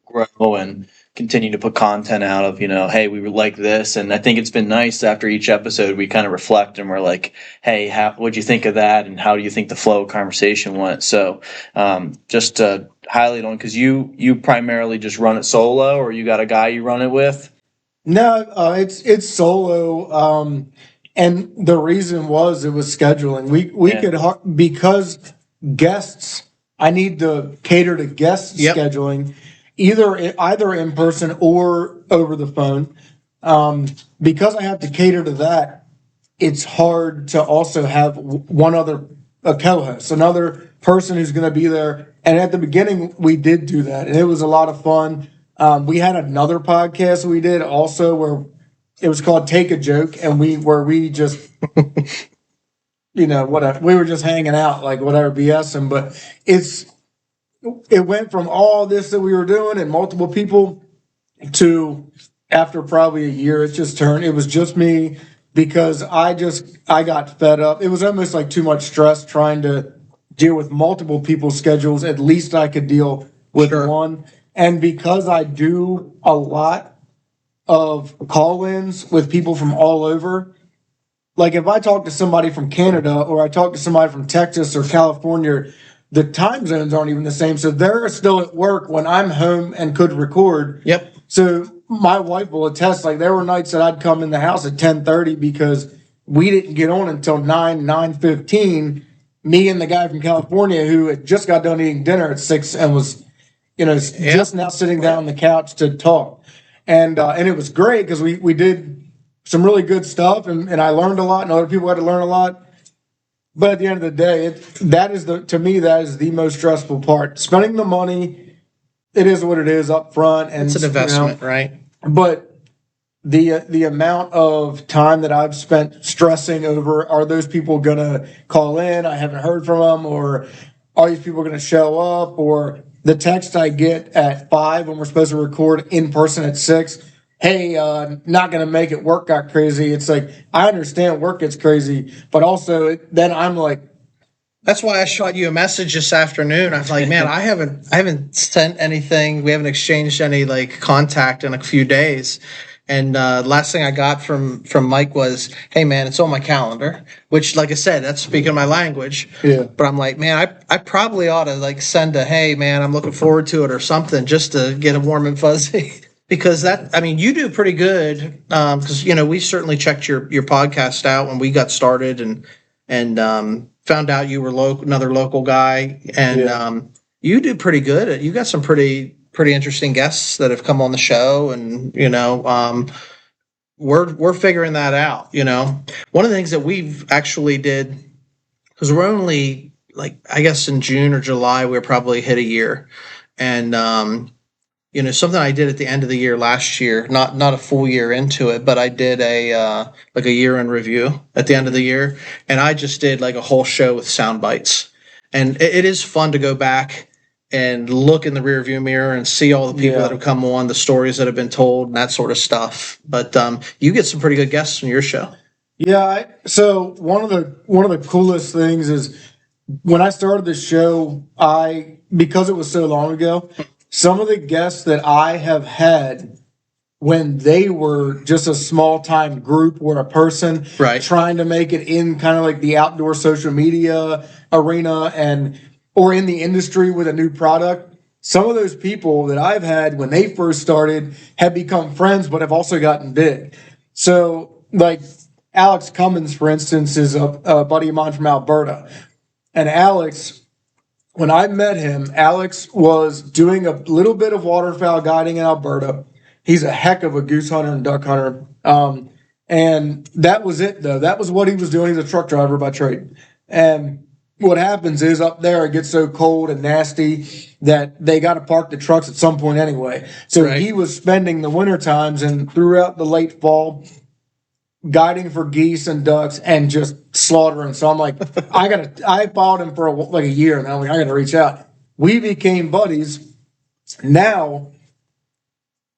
grow and continue to put content out of, hey, we like this. And I think it's been nice after each episode, we kind of reflect and we're like, hey, what'd you think of that? And how do you think the flow of conversation went? So just to highlight on, because you primarily just run it solo, or you got a guy you run it with? No, it's solo. And the reason was it was scheduling. We could, because guests, I need to cater to guest scheduling, either in person or over the phone. Because I have to cater to that, it's hard to also have a co-host, another person who's going to be there. And at the beginning, we did do that, and it was a lot of fun. We had another podcast we did also where it was called Take a Joke, and we just, whatever, we were just hanging out, like whatever, BSing. But it went from all this that we were doing and multiple people to, after probably a year, it was just me, because I got fed up. It was almost like too much stress trying to deal with multiple people's schedules. At least I could deal with one. And because I do a lot, of call-ins with people from all over. Like if I talk to somebody from Canada or I talk to somebody from Texas or California, the time zones aren't even the same. So they're still at work when I'm home and could record. Yep. So my wife will attest, like there were nights that I'd come in the house at 10:30 because we didn't get on until 9:15. Me and the guy from California who had just got done eating dinner at 6 and was, just now sitting down on the couch to talk. And it was great because we did some really good stuff and I learned a lot and other people had to learn a lot. But at the end of the day, that is the most stressful part. Spending the money, it is what it is up front. And It's an investment, right? But the amount of time that I've spent stressing over, are those people going to call in? I haven't heard from them. Or are these people going to show up? Or the text I get at 5 when we're supposed to record in person at 6. Hey, not going to make it. Work got crazy. It's like, I understand work gets crazy, but also then I'm like, that's why I shot you a message this afternoon. I was like, man, I haven't sent anything. We haven't exchanged any like contact in a few days. And last thing I got from Mike was, hey man, it's on my calendar, which like I said, that's speaking my language. Yeah. But I'm like, man, I probably ought to like send a, hey man, I'm looking forward to it or something just to get a warm and fuzzy. Because you do pretty good. Because we certainly checked your podcast out when we got started and found out you were another local guy, and you do pretty good. You got some pretty interesting guests that have come on the show, and we're figuring that out. One of the things that we've actually did, because we're only like I guess in June or July we're probably hit a year, and something I did at the end of the year last year, not a full year into it, but I did a year in review at the end of the year, and I just did like a whole show with sound bites, and it is fun to go back and look in the rearview mirror and see all the people that have come on, the stories that have been told, and that sort of stuff. But you get some pretty good guests on your show. Yeah. So one of the coolest things is when I started the show, because it was so long ago. Some of the guests that I have had when they were just a small time group or a person trying to make it in kind of like the outdoor social media arena or in the industry with a new product. Some of those people that I've had when they first started have become friends, but have also gotten big. So like Alex Cummins, for instance, is a buddy of mine from Alberta. And Alex, when I met him, Alex was doing a little bit of waterfowl guiding in Alberta. He's a heck of a goose hunter and duck hunter. And that was it, though. That was what he was doing. He's a truck driver by trade. And what happens is up there it gets so cold and nasty that they got to park the trucks at some point anyway. So he was spending the winter times and throughout the late fall guiding for geese and ducks and just slaughtering. So I'm like, I followed him for a year, and I'm like, I got to reach out. We became buddies. Now,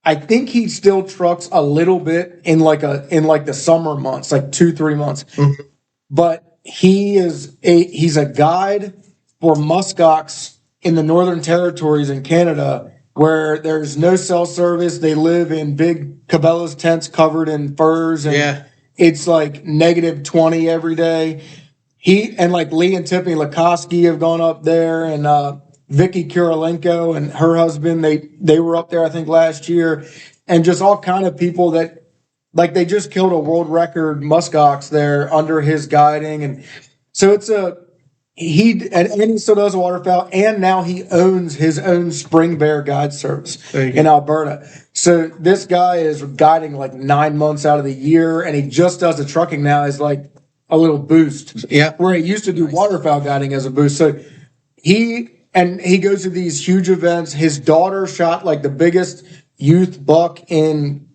I think he still trucks a little bit in the summer months, like 2-3 months. Mm-hmm. But he's a guide for muskox in the Northern Territories in Canada, where there's no cell service. They live in big Cabela's tents covered in furs, and it's like -20 every day. He and like Lee and Tiffany Lakoski have gone up there, and Vicky Kurilenko and her husband, they were up there I think last year, and just all kind of people that like they just killed a world record muskox there under his guiding, and so it's he still does waterfowl, and now he owns his own spring bear guide service in Alberta. So this guy is guiding like 9 months out of the year, and he just does the trucking now as like a little boost. Yeah, where he used to do waterfowl guiding as a boost. So he goes to these huge events. His daughter shot like the biggest youth buck in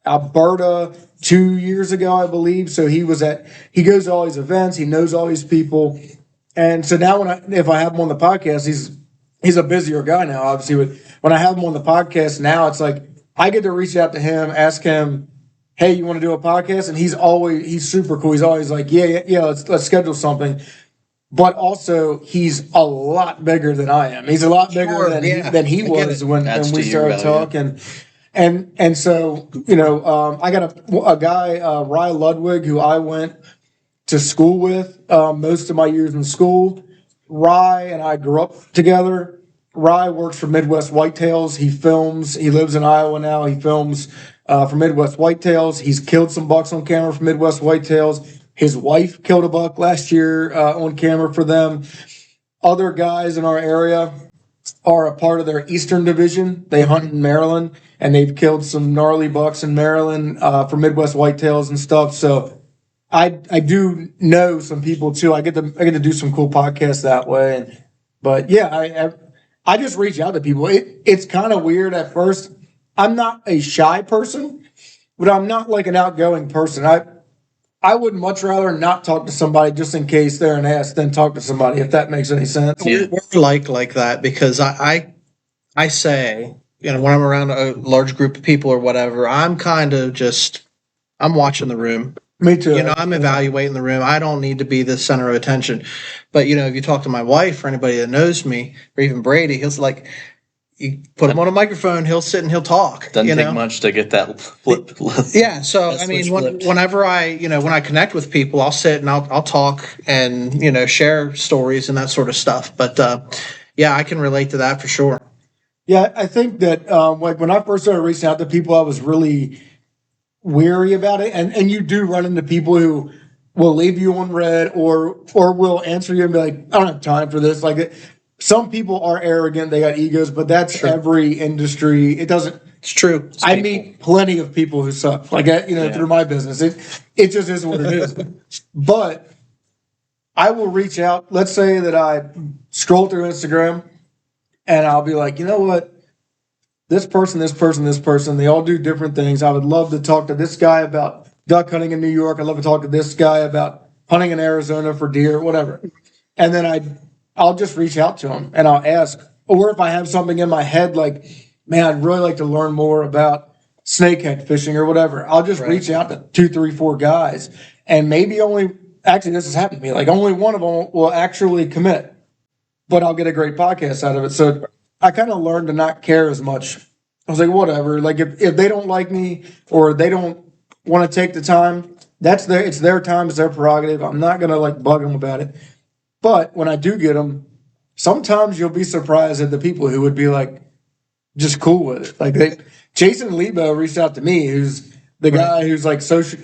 Alberta 2 years ago, I believe. So he goes to all these events. He knows all these people. And so now if I have him on the podcast, he's a busier guy now, obviously. But when I have him on the podcast now, it's like I get to reach out to him, ask him, hey, you want to do a podcast? And he's super cool. He's always like, yeah, let's schedule something. But also, he's a lot bigger than I am. He's a lot bigger than he was when we started talking. And so, I got a guy, Rye Ludwig, who I went to school with most of my years in school. Rye and I grew up together. Rye works for Midwest Whitetails. He lives in Iowa now. He films for Midwest Whitetails. He's killed some bucks on camera for Midwest Whitetails. His wife killed a buck last year on camera for them. Other guys in our area are a part of their Eastern Division. They hunt in Maryland, and they've killed some gnarly bucks in Maryland for Midwest Whitetails and stuff. So I do know some people too. I get to do some cool podcasts that way. But yeah, I just reach out to people. It's kind of weird at first. I'm not a shy person, but I'm not like an outgoing person. I would much rather not talk to somebody just in case they're an ass than talk to somebody, if that makes any sense. We're like that because I say, when I'm around a large group of people or whatever, I'm kind of I'm watching the room. Me too. I'm evaluating the room. I don't need to be the center of attention. But, if you talk to my wife or anybody that knows me, or even Brady, he'll like, you put him on a microphone, he'll sit and he'll talk. Doesn't take much to get that flip. Yeah. So, whenever when I connect with people, I'll sit and I'll talk and, share stories and that sort of stuff. But, I can relate to that for sure. Yeah. I think that, like when I first started reaching out to people, I was really weary about it. And you do run into people who will leave you on red or will answer you and be like, I don't have time for this. Like, some people are arrogant, they got egos, but that's every industry. It's true. I meet plenty of people who suck, through my business. It just is what it is. But I will reach out. Let's say that I scroll through Instagram and I'll be like, you know what? This person, they all do different things. I would love to talk to this guy about duck hunting in New York. I'd love to talk to this guy about hunting in Arizona for deer, whatever. And then I'll just reach out to him and I'll ask, or if I have something in my head, like, man, I'd really like to learn more about snakehead fishing or whatever. I'll just reach out to 2, 3, 4 guys, and maybe this has happened to me. Like, only one of them will actually commit, but I'll get a great podcast out of it. So I kind of learned to not care as much. I was like, whatever. Like, if they don't like me or they don't want to take the time, it's their time, it's their prerogative. I'm not gonna bug them about it. But when I do get them, sometimes you'll be surprised at the people who would be just cool with it. Like Jason Lebo reached out to me, who's the guy who's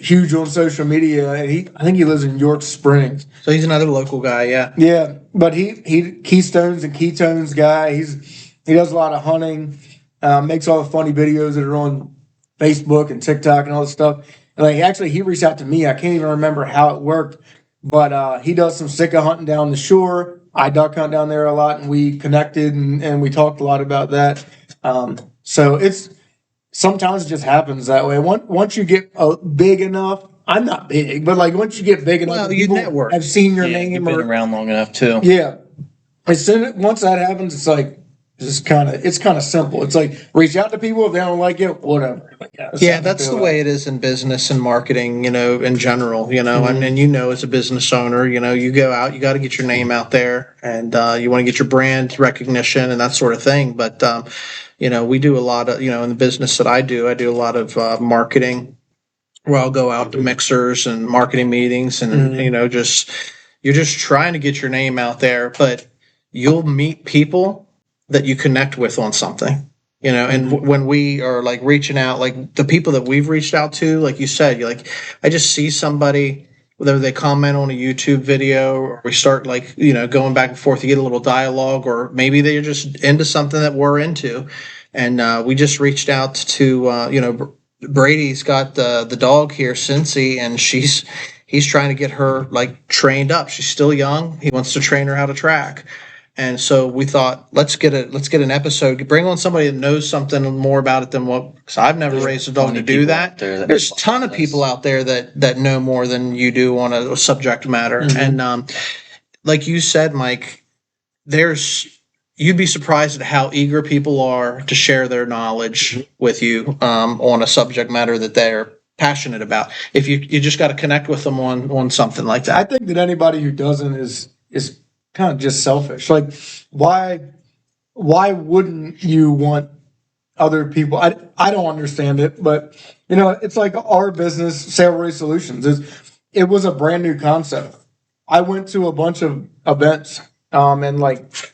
huge on social media, and I think he lives in York Springs. So he's another local guy, yeah. Yeah, but he Keystones and Ketones guy. He does a lot of hunting, makes all the funny videos that are on Facebook and TikTok and all this stuff. And he reached out to me. I can't even remember how it worked. But he does some Sika hunting down the shore. I duck hunt down there a lot, and we connected and we talked a lot about that. So sometimes it just happens that way. Once you get big enough, I'm not big, but once you get big enough, you network. I've seen your name. You've been around long enough too. Yeah. Once that happens, it's kind of simple. It's reach out to people. If they don't like it, whatever. That's the way it is in business and marketing, in general, mm-hmm. And as a business owner, you go out, you got to get your name out there, and you want to get your brand recognition and that sort of thing. But, we do a lot of, in the business that I do a lot of marketing where I'll go out to mixers and marketing meetings and, mm-hmm. You're just trying to get your name out there, but you'll meet people that you connect with on something, and when we are reaching out, the people that we've reached out to, like you said, I just see somebody, whether they comment on a YouTube video or we start going back and forth to get a little dialogue, or maybe they're just into something that we're into. And we just reached out to, Brady's got the dog here, Cincy, and he's trying to get her trained up. She's still young. He wants to train her how to track. And so we thought, let's get an episode, bring on somebody that knows something more about it than because I've never raised a dog to do that. There's a ton of people out there that know more than you do on a subject matter. Mm-hmm. And like you said, Mike, you'd be surprised at how eager people are to share their knowledge with you on a subject matter that they're passionate about. If you just got to connect with them on something like that. I think that anybody who doesn't is kind of just selfish. Why wouldn't you want other people. I don't understand it, but you know, it's like our business, Sailray Solutions. It was a brand new concept. I went to a bunch of events and like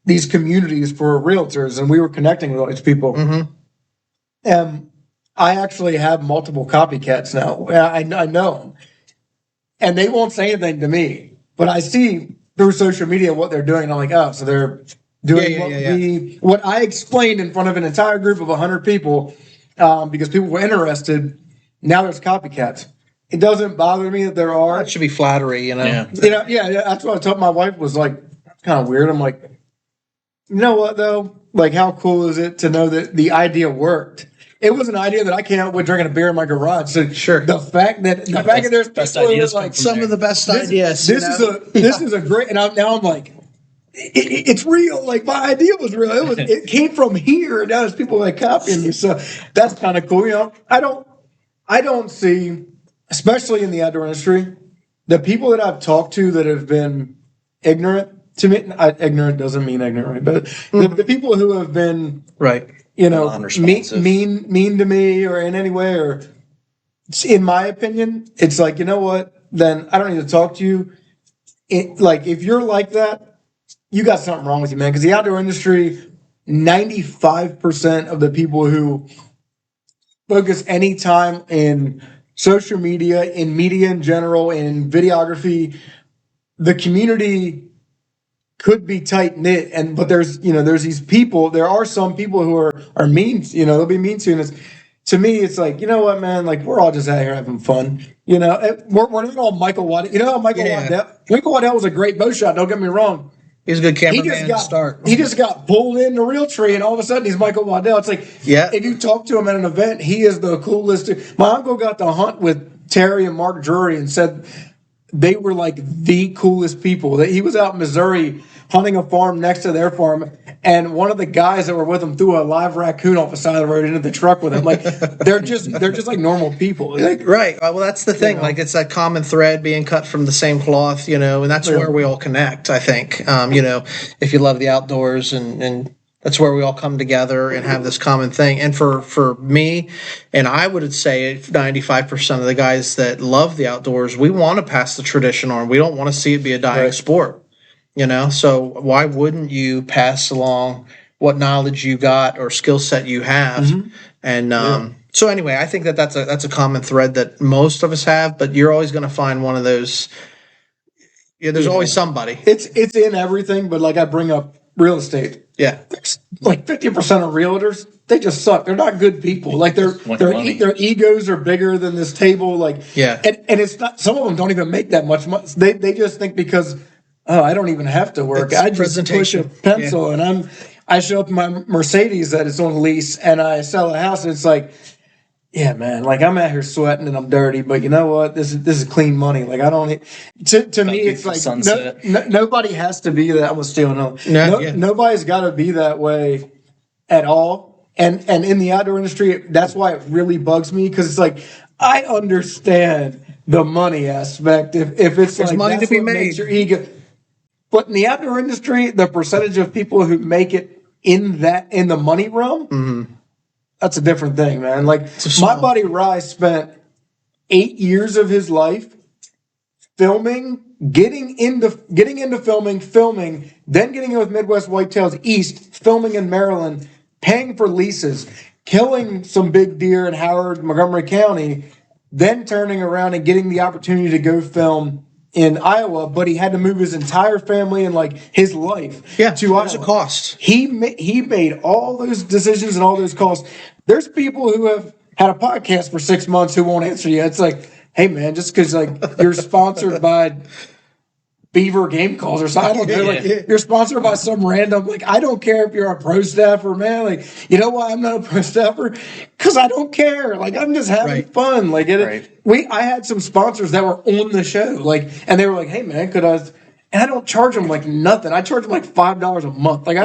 these communities for realtors, and we were connecting with all these people. Mm-hmm. And I actually have multiple copycats now. I know them, and they won't say anything to me, but I see through social media what they're doing. And I'm like, oh, so they're doing what I explained in front of an entire group of 100 people because people were interested. Now there's copycats. It doesn't bother me that there are. That should be flattery, you know. Yeah. That's what I told my wife. Was like, kind of weird. I'm like, you know what though? Like, how cool is it to know that the idea worked? It was an idea that I came up with drinking a beer in my garage. So sure, the fact that there's best people ideas like some of the best ideas. This is a great. And now I'm like, it's real. Like, my idea was real. It came from here. And now there's people like copying me. So that's kind of cool. You know, I don't see, especially in the outdoor industry, the people that I've talked to that have been ignorant to me. Ignorant doesn't mean ignorant, but the people who have been right. You know, mean to me or in any way, or in my opinion, it's like, you know what? Then I don't need to talk to you. Like, if you're like that, you got something wrong with you, man. Because the outdoor industry, 95% of the people who focus any time in social media, in media in general, in videography, the community could be tight knit, but there's these people. There are some people who are mean. You know, they'll be mean to you. And to me, it's like, you know what, man? Like, we're all just out here having fun. You know, we're not all Michael Waddell. You know how Michael Waddell was a great bow shot. Don't get me wrong. He's a good cameraman to start. He just got pulled in the real tree, and all of a sudden he's Michael Waddell. It's like, if you talk to him at an event, he is the coolest. My uncle got to hunt with Terry and Mark Drury and said they were like the coolest people. That he was out in Missouri hunting a farm next to their farm, and one of the guys that were with him threw a live raccoon off the side of the road into the truck with him. Like, they're just like normal people. Like, right. Well, that's the thing. You know? Like, it's that common thread being cut from the same cloth, you know, and that's where we all connect, I think. You know, if you love the outdoors, and that's where we all come together and have this common thing. And for me, and I would say 95% of the guys that love the outdoors, we want to pass the tradition on. We don't want to see it be a dying sport. You know, so why wouldn't you pass along what knowledge you got or skill set you have? Mm-hmm. And so anyway, I think that's a common thread that most of us have. But you're always going to find one of those. Yeah, there's always somebody. It's in everything. But like, I bring up real estate. Yeah, like 50% of realtors, they just suck. They're not good people. Like, their egos are bigger than this table. Like, and it's not. Some of them don't even make that much money. They just think because, oh, I don't even have to work. I just push a pencil, and I show up in my Mercedes that is on lease, and I sell a house, and it's like, yeah, man, like, I'm out here sweating and I'm dirty, but you know what? This is clean money. Like, I don't. To me, it's like nobody has to be that. I'm gonna steal nobody's got to be that way at all. And in the outdoor industry, that's why it really bugs me, because it's like, I understand the money aspect. If it's there's like money to be made, makes your ego. But in the outdoor industry, the percentage of people who make it in the money realm, that's a different thing, man. Like, my buddy Rye spent 8 years of his life filming, getting into filming, then getting in with Midwest Whitetails East, filming in Maryland, paying for leases, killing some big deer in Howard, Montgomery County, then turning around and getting the opportunity to go film in Iowa, but he had to move his entire family and like his life to Iowa. There's a cost. He made all those decisions and all those calls. There's people who have had a podcast for 6 months who won't answer you. It's like, hey man, just because like you're sponsored by Beaver Game Calls or something, I don't know. Like, you're sponsored by some random. Like, I don't care if you're a pro staffer, man. Like, you know why I'm not a pro staffer? Because I don't care. Like, I'm just having fun. Like, I had some sponsors that were on the show, like, and they were like, hey man, could I? And I don't charge them like nothing. I charge them like $5 a month. Like,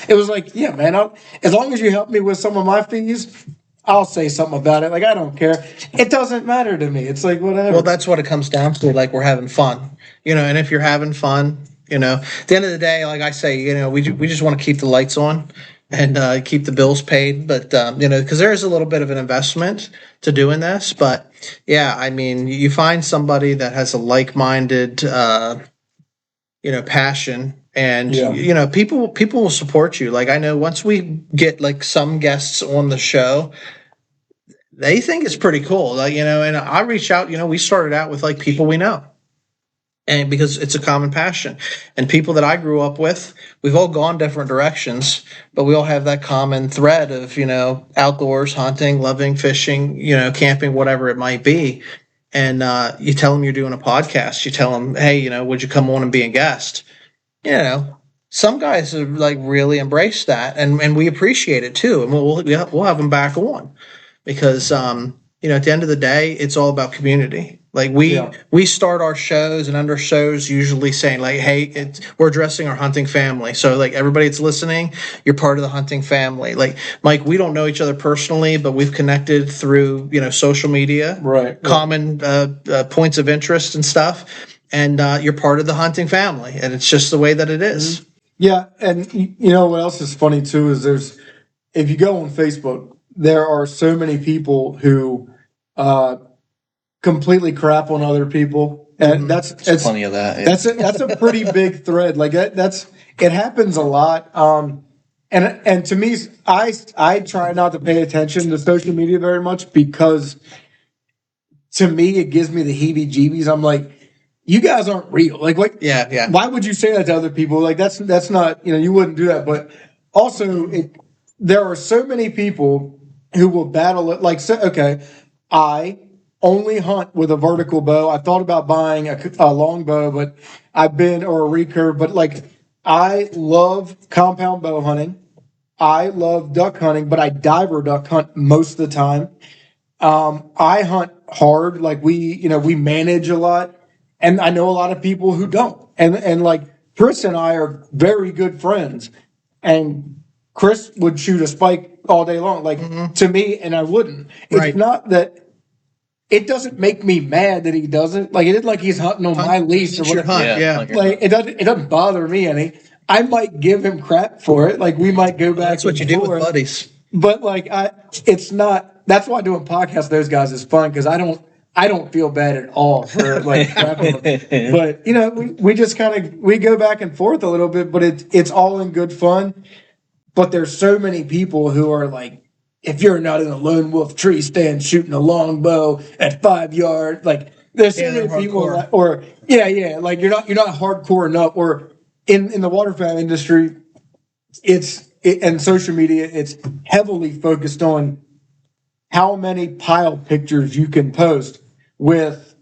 it was like, yeah, man. As long as you help me with some of my fees, I'll say something about it. Like, I don't care. It doesn't matter to me. It's like, whatever. Well, that's what it comes down to. Like, we're having fun, you know. And if you're having fun, you know, at the end of the day, like I say, you know, we just want to keep the lights on. and keep the bills paid. But because there is a little bit of an investment to doing this. But yeah, I mean, you find somebody that has a like-minded, passion, and people will support you. Like I know once we get like some guests on the show, they think it's pretty cool. Like and I reach out. We started out with like people we know. And because it's a common passion, and people that I grew up with, we've all gone different directions, but we all have that common thread of, outdoors, hunting, loving, fishing, camping, whatever it might be. And you tell them you're doing a podcast. You tell them, hey, would you come on and be a guest? Some guys have like really embraced that, and we appreciate it too. And we'll have them back on because, at the end of the day, it's all about community. Like we start our shows and under shows usually saying like, hey, we're addressing our hunting family. So like everybody that's listening, you're part of the hunting family. Like Mike, we don't know each other personally, but we've connected through, social media, right? Common points of interest and stuff. And you're part of the hunting family, and it's just the way that it is. Mm-hmm. Yeah. And what else is funny too, is if you go on Facebook, there are so many people who, completely crap on other people, and that's plenty of that. Yeah. That's a pretty big thread. Like it happens a lot. And to me, I try not to pay attention to social media very much because to me it gives me the heebie-jeebies. I'm like, you guys aren't real. Like what? Yeah. Why would you say that to other people? Like that's not you wouldn't do that. But also, there are so many people who will battle it. Like, okay, I only hunt with a vertical bow. I thought about buying a long bow, or a recurve, but like I love compound bow hunting. I love duck hunting, but I diver duck hunt most of the time. I hunt hard. Like we manage a lot, and I know a lot of people who don't. And like Chris and I are very good friends, and Chris would shoot a spike all day long, like to me, and I wouldn't. It's not that. It doesn't make me mad that he doesn't. Like, it isn't like he's hunting on my lease or whatever. Like, it doesn't bother me any. I might give him crap for it. Like, we might go back. That's what you do with buddies. But like, it's not. That's why doing podcasts with those guys is fun because I don't feel bad at all for like crapping them. But we just we go back and forth a little bit, but it's all in good fun. But there's so many people who are like, if you're not in a lone wolf tree stand shooting a long bow at 5 yards, like there's so many people that, like you're not hardcore enough. Or in the waterfowl industry, and social media, it's heavily focused on how many pile pictures you can post with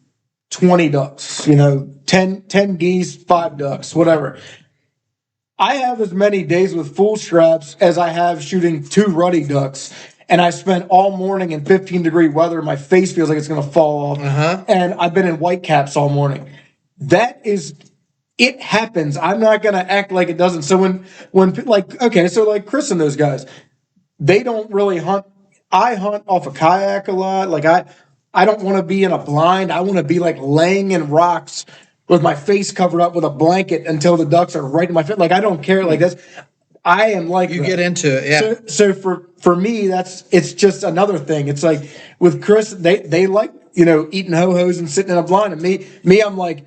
20 ducks, 10 geese, 5 ducks, whatever. I have as many days with full straps as I have shooting 2 ruddy ducks. And I spent all morning in 15-degree weather. My face feels like it's going to fall off. And I've been in white caps all morning. It happens. I'm not going to act like it doesn't. So like Chris and those guys, they don't really hunt. I hunt off a kayak a lot. Like I don't want to be in a blind. I want to be like laying in rocks with my face covered up with a blanket until the ducks are right in my face. Like I don't care. Like that's. I am like you get into it, yeah. So for me, it's just another thing. It's like with Chris, they like eating ho-hos and sitting in a blind, and me, I'm like,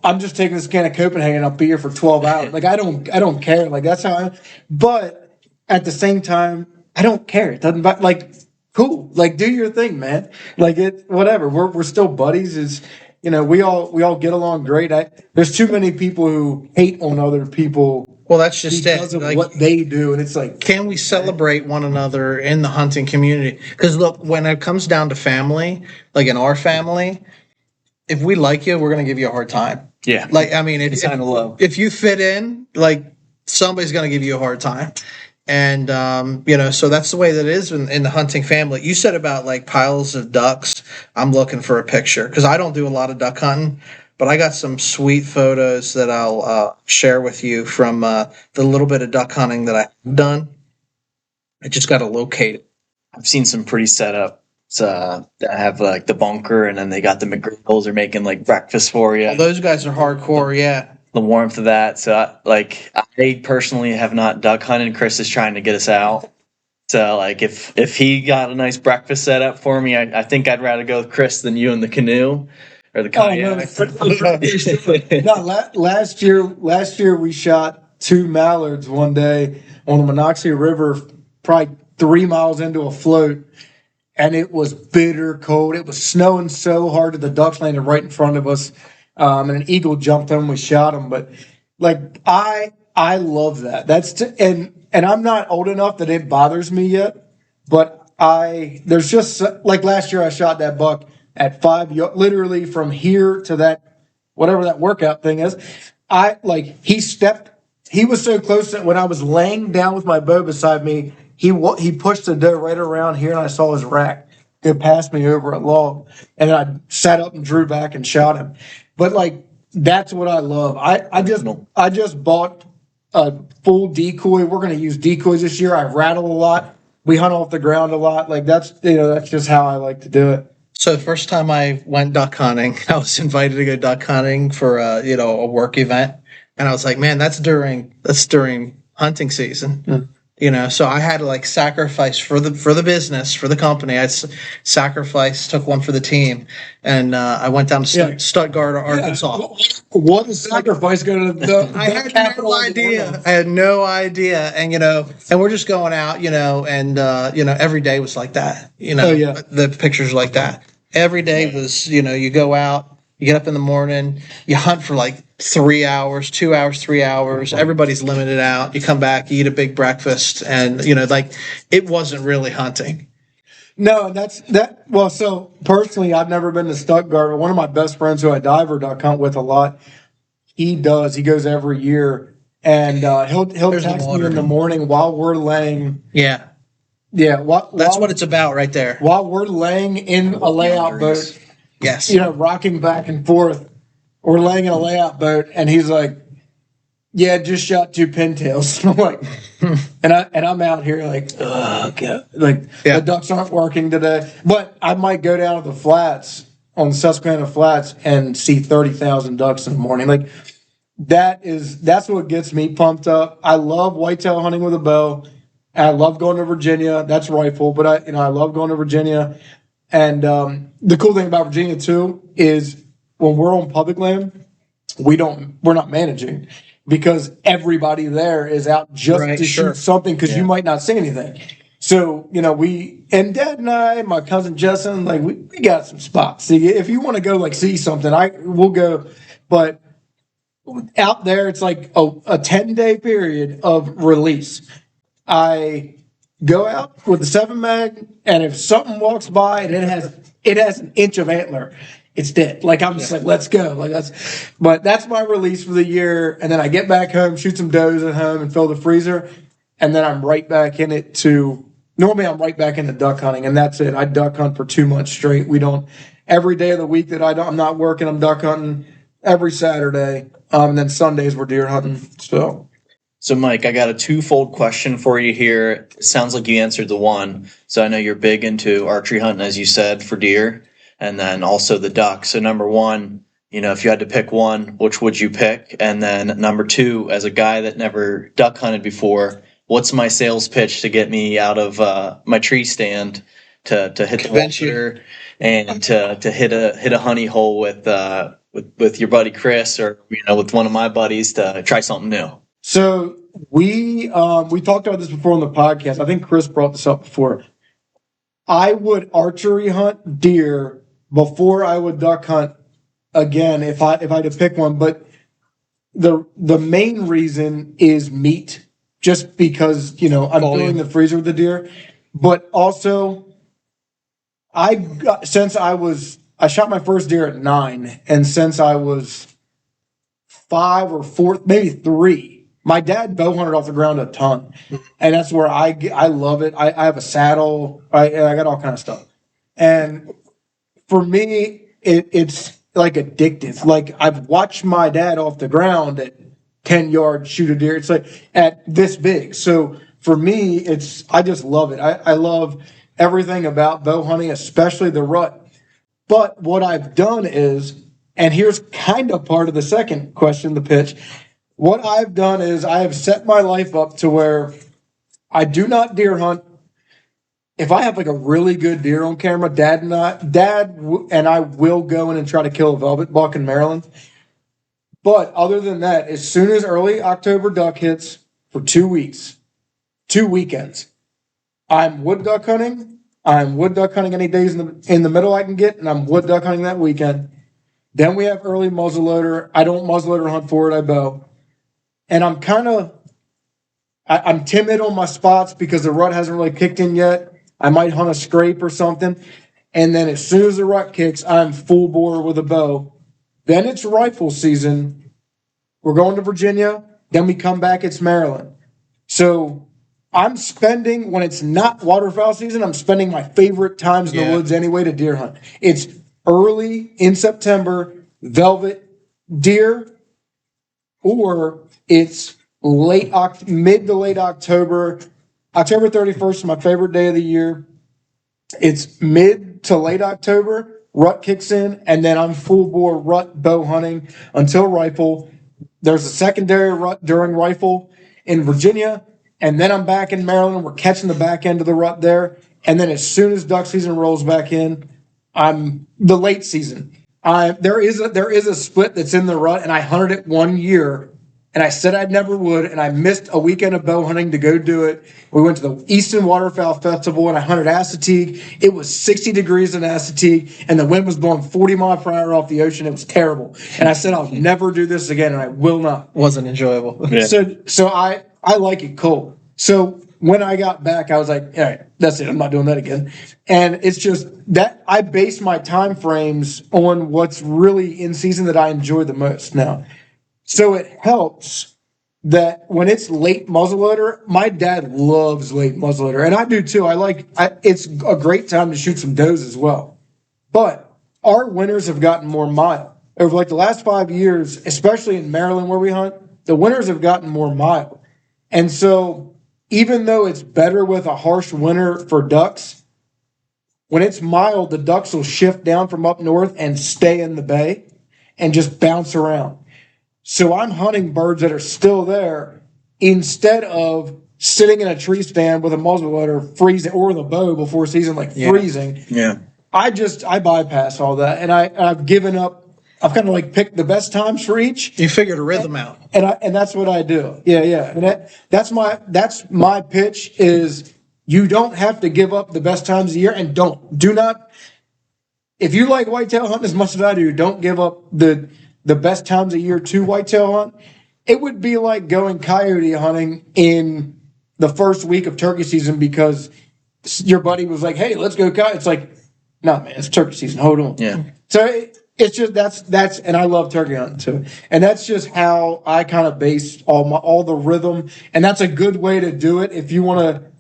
I'm just taking this can of Copenhagen. I'll be here for 12 hours. Like I don't care. Like that's how. But at the same time, I don't care. It doesn't like cool. Like do your thing, man. Like whatever. We're still buddies. We all get along great. There's too many people who hate on other people. Well, that's just because of what they do, and it's like, can we celebrate one another in the hunting community? Because look, when it comes down to family, like in our family, if we like you, we're going to give you a hard time. Yeah, like I mean, if you fit in, like somebody's going to give you a hard time, and so that's the way that it is in the hunting family. You said about like piles of ducks. I'm looking for a picture because I don't do a lot of duck hunting. But I got some sweet photos that I'll share with you from the little bit of duck hunting that I've done. I just got to locate it. I've seen some pretty setups that have like the bunker, and then they got the McGriddles are making like breakfast for you. Well, those guys are hardcore, yeah. the warmth of that. So I personally have not duck hunted. Chris is trying to get us out. So like if he got a nice breakfast set up for me, I think I'd rather go with Chris than you in the canoe or the kayak. Last year we shot 2 mallards one day on the Monocacy River, probably 3 miles into a float, and it was bitter cold. It was snowing so hard that the ducks landed right in front of us, and an eagle jumped them. We shot them, but like I love that. And I'm not old enough that it bothers me yet, but there's just like last year I shot that buck at 5 yards, literally from here to that, whatever that workout thing is. He was so close that when I was laying down with my bow beside me, he pushed the doe right around here, and I saw his rack go past me over a log, and I sat up and drew back and shot him. But like, that's what I love. I just bought a full decoy. We're going to use decoys this year. I rattle a lot. We hunt off the ground a lot. Like that's just how I like to do it. So the first time I went duck hunting, I was invited to go duck hunting for a work event, and I was like, man, that's during hunting season. Mm. So I had to like sacrifice for the business, for the company. I sacrificed, took one for the team, and I went down to Stuttgart, Arkansas. What is sacrifice going to the I had no idea. I had no idea, and and we're just going out, and every day was like that. The pictures like that. Every day was, you go out, you get up in the morning, you hunt for like 3 hours, 2 hours, 3 hours. Everybody's limited out. You come back, you eat a big breakfast, and it wasn't really hunting. No, that's that. Well, so personally, I've never been to Stuttgart. One of my best friends who I diver duck hunt with a lot, he does. He goes every year, and he'll text me in the morning while we're laying. Yeah. That's what it's about right there. While we're laying in a layout boat. Yes. Rocking back and forth. We're laying in a layout boat, and he's like, "Yeah, just shot 2 pintails." I'm like, and I'm out here like, "Oh God!" The ducks aren't working today. But I might go down to the flats on Susquehanna Flats and see 30,000 ducks in the morning. Like that's what gets me pumped up. I love whitetail hunting with a bow. I love going to Virginia. That's rifle, but I love going to Virginia. And the cool thing about Virginia too is when we're on public land, we're not managing because everybody there is out just to shoot something because you might not see anything. So, and Dad and I, my cousin Justin, like we got some spots. See, if you want to go see something, we'll go. But out there, it's like a 10-day period of release. I go out with the 7 mag, and if something walks by and it has an inch of antler, it's dead. Like I'm just like, let's go. But that's my release for the year. And then I get back home, shoot some does at home, and fill the freezer. And then I'm right back in it normally I'm right back into duck hunting, and that's it. I duck hunt for 2 months straight. Every day of the week that I'm not working, I'm duck hunting every Saturday. And then Sundays we're deer hunting. So Mike, I got a twofold question for you here. It sounds like you answered the one. So I know you're big into archery hunting, as you said, for deer, and then also the duck. So number one, if you had to pick one, which would you pick? And then number two, as a guy that never duck hunted before, what's my sales pitch to get me out of my tree stand to hit the water and to hit a honey hole with your buddy Chris or with one of my buddies to try something new? So we talked about this before on the podcast. I think Chris brought this up before. I would archery hunt deer before I would duck hunt again if I had to pick one. But the main reason is meat, just because I'm filling the freezer with the deer. But also, I shot my first deer at 9, and since I was 5 or 4, maybe 3. My dad bow hunted off the ground a ton, and that's where I love it. I have a saddle. I got all kind of stuff, and for me, it's like addictive. Like I've watched my dad off the ground at 10 yards shoot a deer. It's like at this big. So for me, I just love it. I love everything about bow hunting, especially the rut. But what I've done is And here's kind of part of the second question, the pitch. What I've done is I have set my life up to where I do not deer hunt. If I have like a really good deer on camera, Dad and I will go in and try to kill a velvet buck in Maryland. But other than that, as soon as early October duck hits for 2 weeks, 2 weekends, I'm wood duck hunting. I'm wood duck hunting any days in the middle I can get, and I'm wood duck hunting that weekend. Then we have early muzzleloader. I don't muzzleloader hunt for it, I bow. And I'm timid on my spots because the rut hasn't really kicked in yet. I might hunt a scrape or something. And then as soon as the rut kicks, I'm full bore with a bow. Then it's rifle season. We're going to Virginia. Then we come back, it's Maryland. So I'm spending, when it's not waterfowl season, I'm spending my favorite times in the woods anyway to deer hunt. It's early in September, velvet deer, or it's mid to late October. October 31st is my favorite day of the year. It's mid to late October, rut kicks in, and then I'm full bore rut bow hunting until rifle. There's a secondary rut during rifle in Virginia, and then I'm back in Maryland. We're catching the back end of the rut there. And then as soon as duck season rolls back in, I'm the late season. There is a split that's in the rut, and I hunted it 1 year, and I said I never would, and I missed a weekend of bow hunting to go do it. We went to the Easton Waterfowl Festival, and I hunted Assateague. It was 60 degrees in Assateague, and the wind was blowing 40 miles per hour off the ocean. It was terrible. And I said I'll never do this again, and I will not. Wasn't enjoyable. Yeah. So I like it cold. So when I got back, I was like, all right, that's it. I'm not doing that again. And it's just that I base my time frames on what's really in season that I enjoy the most now. So it helps that when it's late muzzleloader, my dad loves late muzzleloader, and I do too. It's a great time to shoot some does as well. But our winters have gotten more mild. Over like the last 5 years, especially in Maryland where we hunt, the winters have gotten more mild. And so even though it's better with a harsh winter for ducks, when it's mild, the ducks will shift down from up north and stay in the bay and just bounce around. So I'm hunting birds that are still there instead of sitting in a tree stand with a muzzleloader freezing or the bow before season, freezing. Yeah. I bypass all that, and I've given up. I've kind of like picked the best times for each. You figured a rhythm out. And that's what I do. Yeah. And that's my pitch is you don't have to give up the best times of the year, and do not, if you like whitetail hunting as much as I do, don't give up the best times of year to whitetail hunt. It would be like going coyote hunting in the first week of turkey season because your buddy was like, hey, let's go coyote. It's like, nah, man, it's turkey season. Hold on. Yeah. So it's just that's and I love turkey hunting too, and that's just how I kind of base all the rhythm, and that's a good way to do it. If you want to,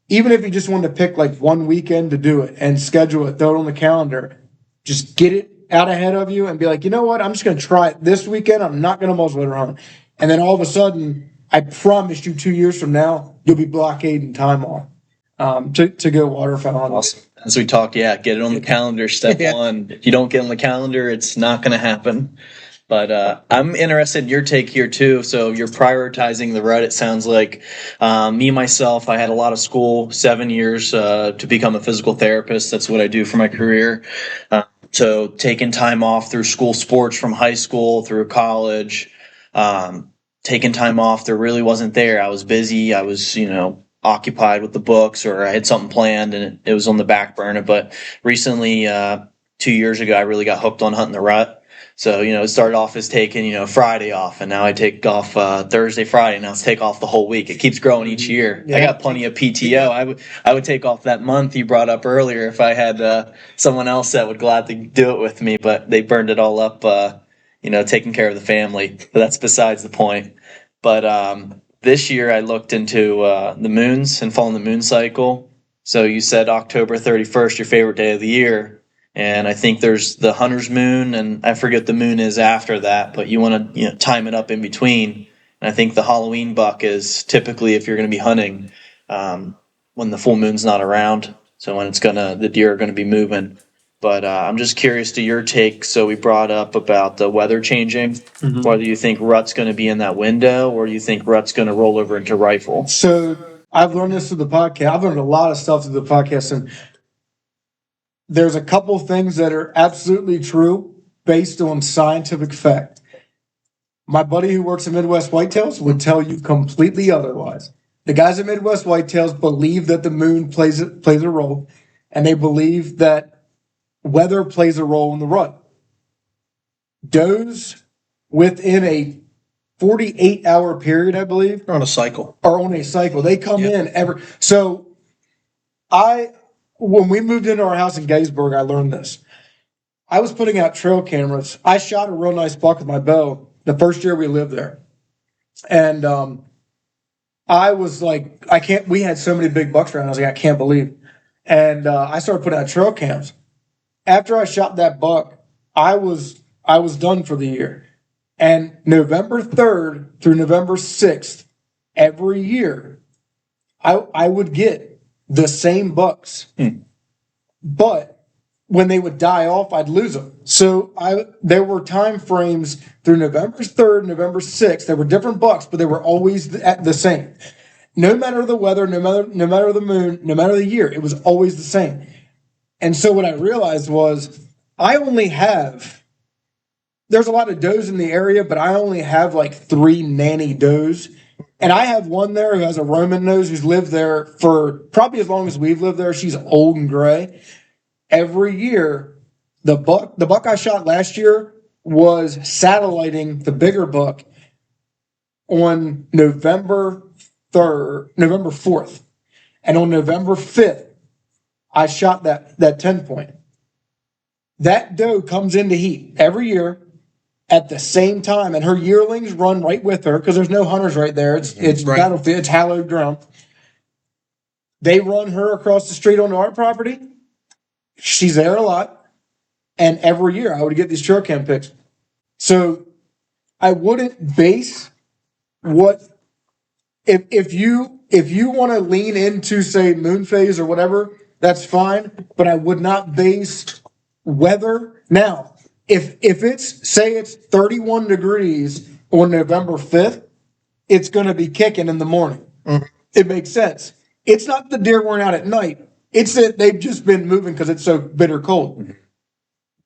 even if you just want to pick like one weekend to do it and schedule it, throw it on the calendar, just get it out ahead of you and be like, you know what, I'm just going to try it this weekend. I'm not going to muzzleloader hunt, and then all of a sudden, I promise you, 2 years from now, you'll be blockading time off to go waterfowl hunting. Awesome. As we talked, get it on the calendar. Step one. If you don't get on the calendar, it's not going to happen. But I'm interested in your take here too. So you're prioritizing the rut. It sounds like myself, I had a lot of school, 7 years to become a physical therapist. That's what I do for my career. So taking time off through school sports from high school through college, taking time off, there really wasn't there. I was busy. I was, occupied with the books, or I had something planned and it was on the back burner. But recently, 2 years ago, I really got hooked on hunting the rut. So, it started off as taking, Friday off, and now I take off Thursday, Friday. Now it's take off the whole week. It keeps growing each year. Yeah. I got plenty of PTO. I would take off that month you brought up earlier if I had someone else that would gladly do it with me, but they burned it all up, taking care of the family. But that's besides the point. But this year I looked into the moons and following the moon cycle. So you said October 31st, your favorite day of the year. And I think there's the hunter's moon, and I forget the moon is after that, but you want to time it up in between. And I think the Halloween buck is typically, if you're going to be hunting, when the full moon's not around. So when the deer are going to be moving. But I'm just curious to your take. So we brought up about the weather changing, whether you think rut's going to be in that window or you think rut's going to roll over into rifle. So I've learned this through the podcast. I've learned a lot of stuff through the podcast, and there's a couple things that are absolutely true based on scientific fact. My buddy who works at Midwest Whitetails would tell you completely otherwise. The guys at Midwest Whitetails believe that the moon plays a role, and they believe that weather plays a role in the rut. Does within a 48-hour period, I believe, On a cycle. are on a cycle. They come in every. So, when we moved into our house in Gettysburg, I learned this. I was putting out trail cameras. I shot a real nice buck with my bow the first year we lived there, and I was like, I can't. We had so many big bucks around. I was like, I can't believe. And I started putting out trail cams. After I shot that buck, I was done for the year. And November 3rd through November 6th, every year, I would get the same bucks. But when they would die off, I'd lose them. So there were time frames through November 3rd, November 6th. There were different bucks, but they were always the same. No matter the weather, no matter the moon, no matter the year, it was always the same. And so what I realized was there's a lot of does in the area, but I only have like 3 nanny does. And I have one there who has a Roman nose who's lived there for probably as long as we've lived there. She's old and gray. Every year, the buck I shot last year was satelliting the bigger buck on November 4th. And on November 5th, I shot that 10-point. That doe comes into heat every year at the same time, and her yearlings run right with her because there's no hunters right there. It's Right. battlefield, it's hallowed ground. They run her across the street onto our property. She's there a lot, and every year I would get these trail cam pics. So I wouldn't base what if you want to lean into, say, moon phase or whatever. That's fine, but I would not base weather. Now, if it's 31 degrees on November 5th, it's going to be kicking in the morning. It makes sense. It's not the deer weren't out at night. It's that they've just been moving because it's so bitter cold.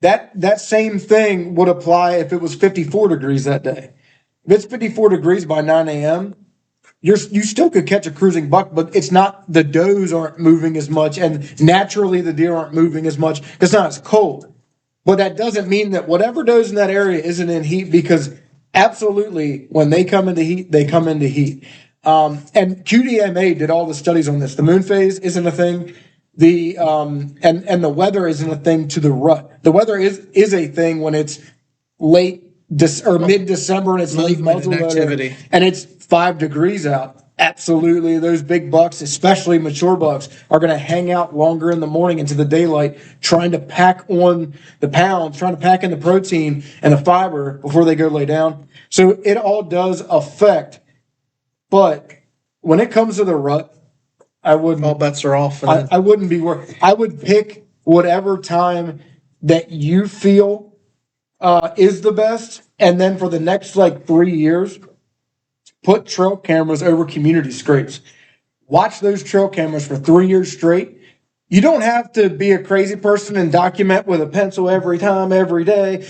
That same thing would apply if it was 54 degrees that day. If it's 54 degrees by 9 a.m., you still could catch a cruising buck, but it's not, the does aren't moving as much, and naturally the deer aren't moving as much because it's not as cold. But that doesn't mean that whatever does in that area isn't in heat, because absolutely when they come into heat, they come into heat. And QDMA did all the studies on this. The moon phase isn't a thing. And the weather isn't a thing to the rut. The weather is a thing when it's mid-December and it's late muzzle activity, and it's 5 degrees out. Absolutely, those big bucks, especially mature bucks, are going to hang out longer in the morning into the daylight, trying to pack on the pounds, trying to pack in the protein and the fiber before they go lay down. So it all does affect. But when it comes to the rut, I wouldn't. all bets are off. I wouldn't be worried. I would pick whatever time that you feel is the best, and then for the next 3 years, put trail cameras over community scrapes. Watch those trail cameras for 3 years straight. You don't have to be a crazy person and document with a pencil every time, every day,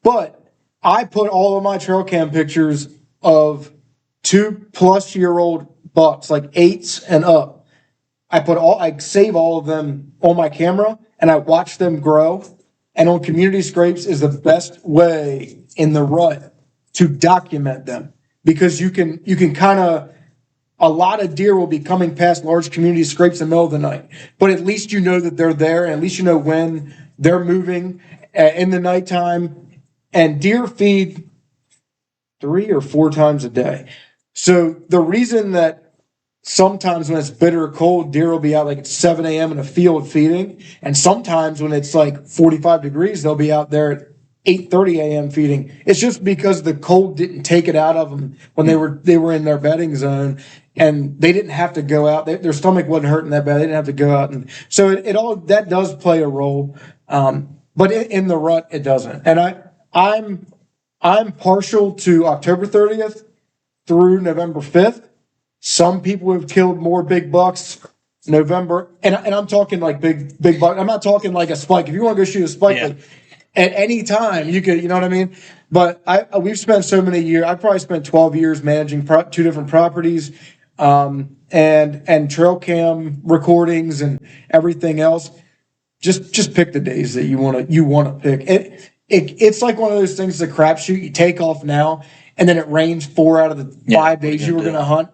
but I put all of my trail cam pictures of 2+ year-old bucks, like 8s and up. I save all of them on my camera and I watch them grow. And on community scrapes is the best way in the rut to document them, because you can kind of, a lot of deer will be coming past large community scrapes in the middle of the night, but at least you know that they're there, and at least you know when they're moving in the nighttime. And deer feed 3 or 4 times a day. So the reason that sometimes when it's bitter or cold, deer will be out at 7 a.m. in a field feeding, and sometimes when it's 45 degrees, they'll be out there at 8:30 a.m. feeding. It's just because the cold didn't take it out of them when they were in their bedding zone, and they didn't have to go out. Their stomach wasn't hurting that bad. They didn't have to go out, and so it all that does play a role. But in the rut, it doesn't. And I'm partial to October 30th through November 5th. Some people have killed more big bucks November, and I'm talking like big buck. I'm not talking like a spike. If you want to go shoot a spike, like, at any time you could, you know what I mean. But we've spent so many years. I probably spent 12 years managing 2 different properties, and trail cam recordings and everything else. Just pick the days that you want to pick. It's like one of those things. It's a crapshoot. You take off now, and then it rains 4 out of the 5 days you were going to hunt.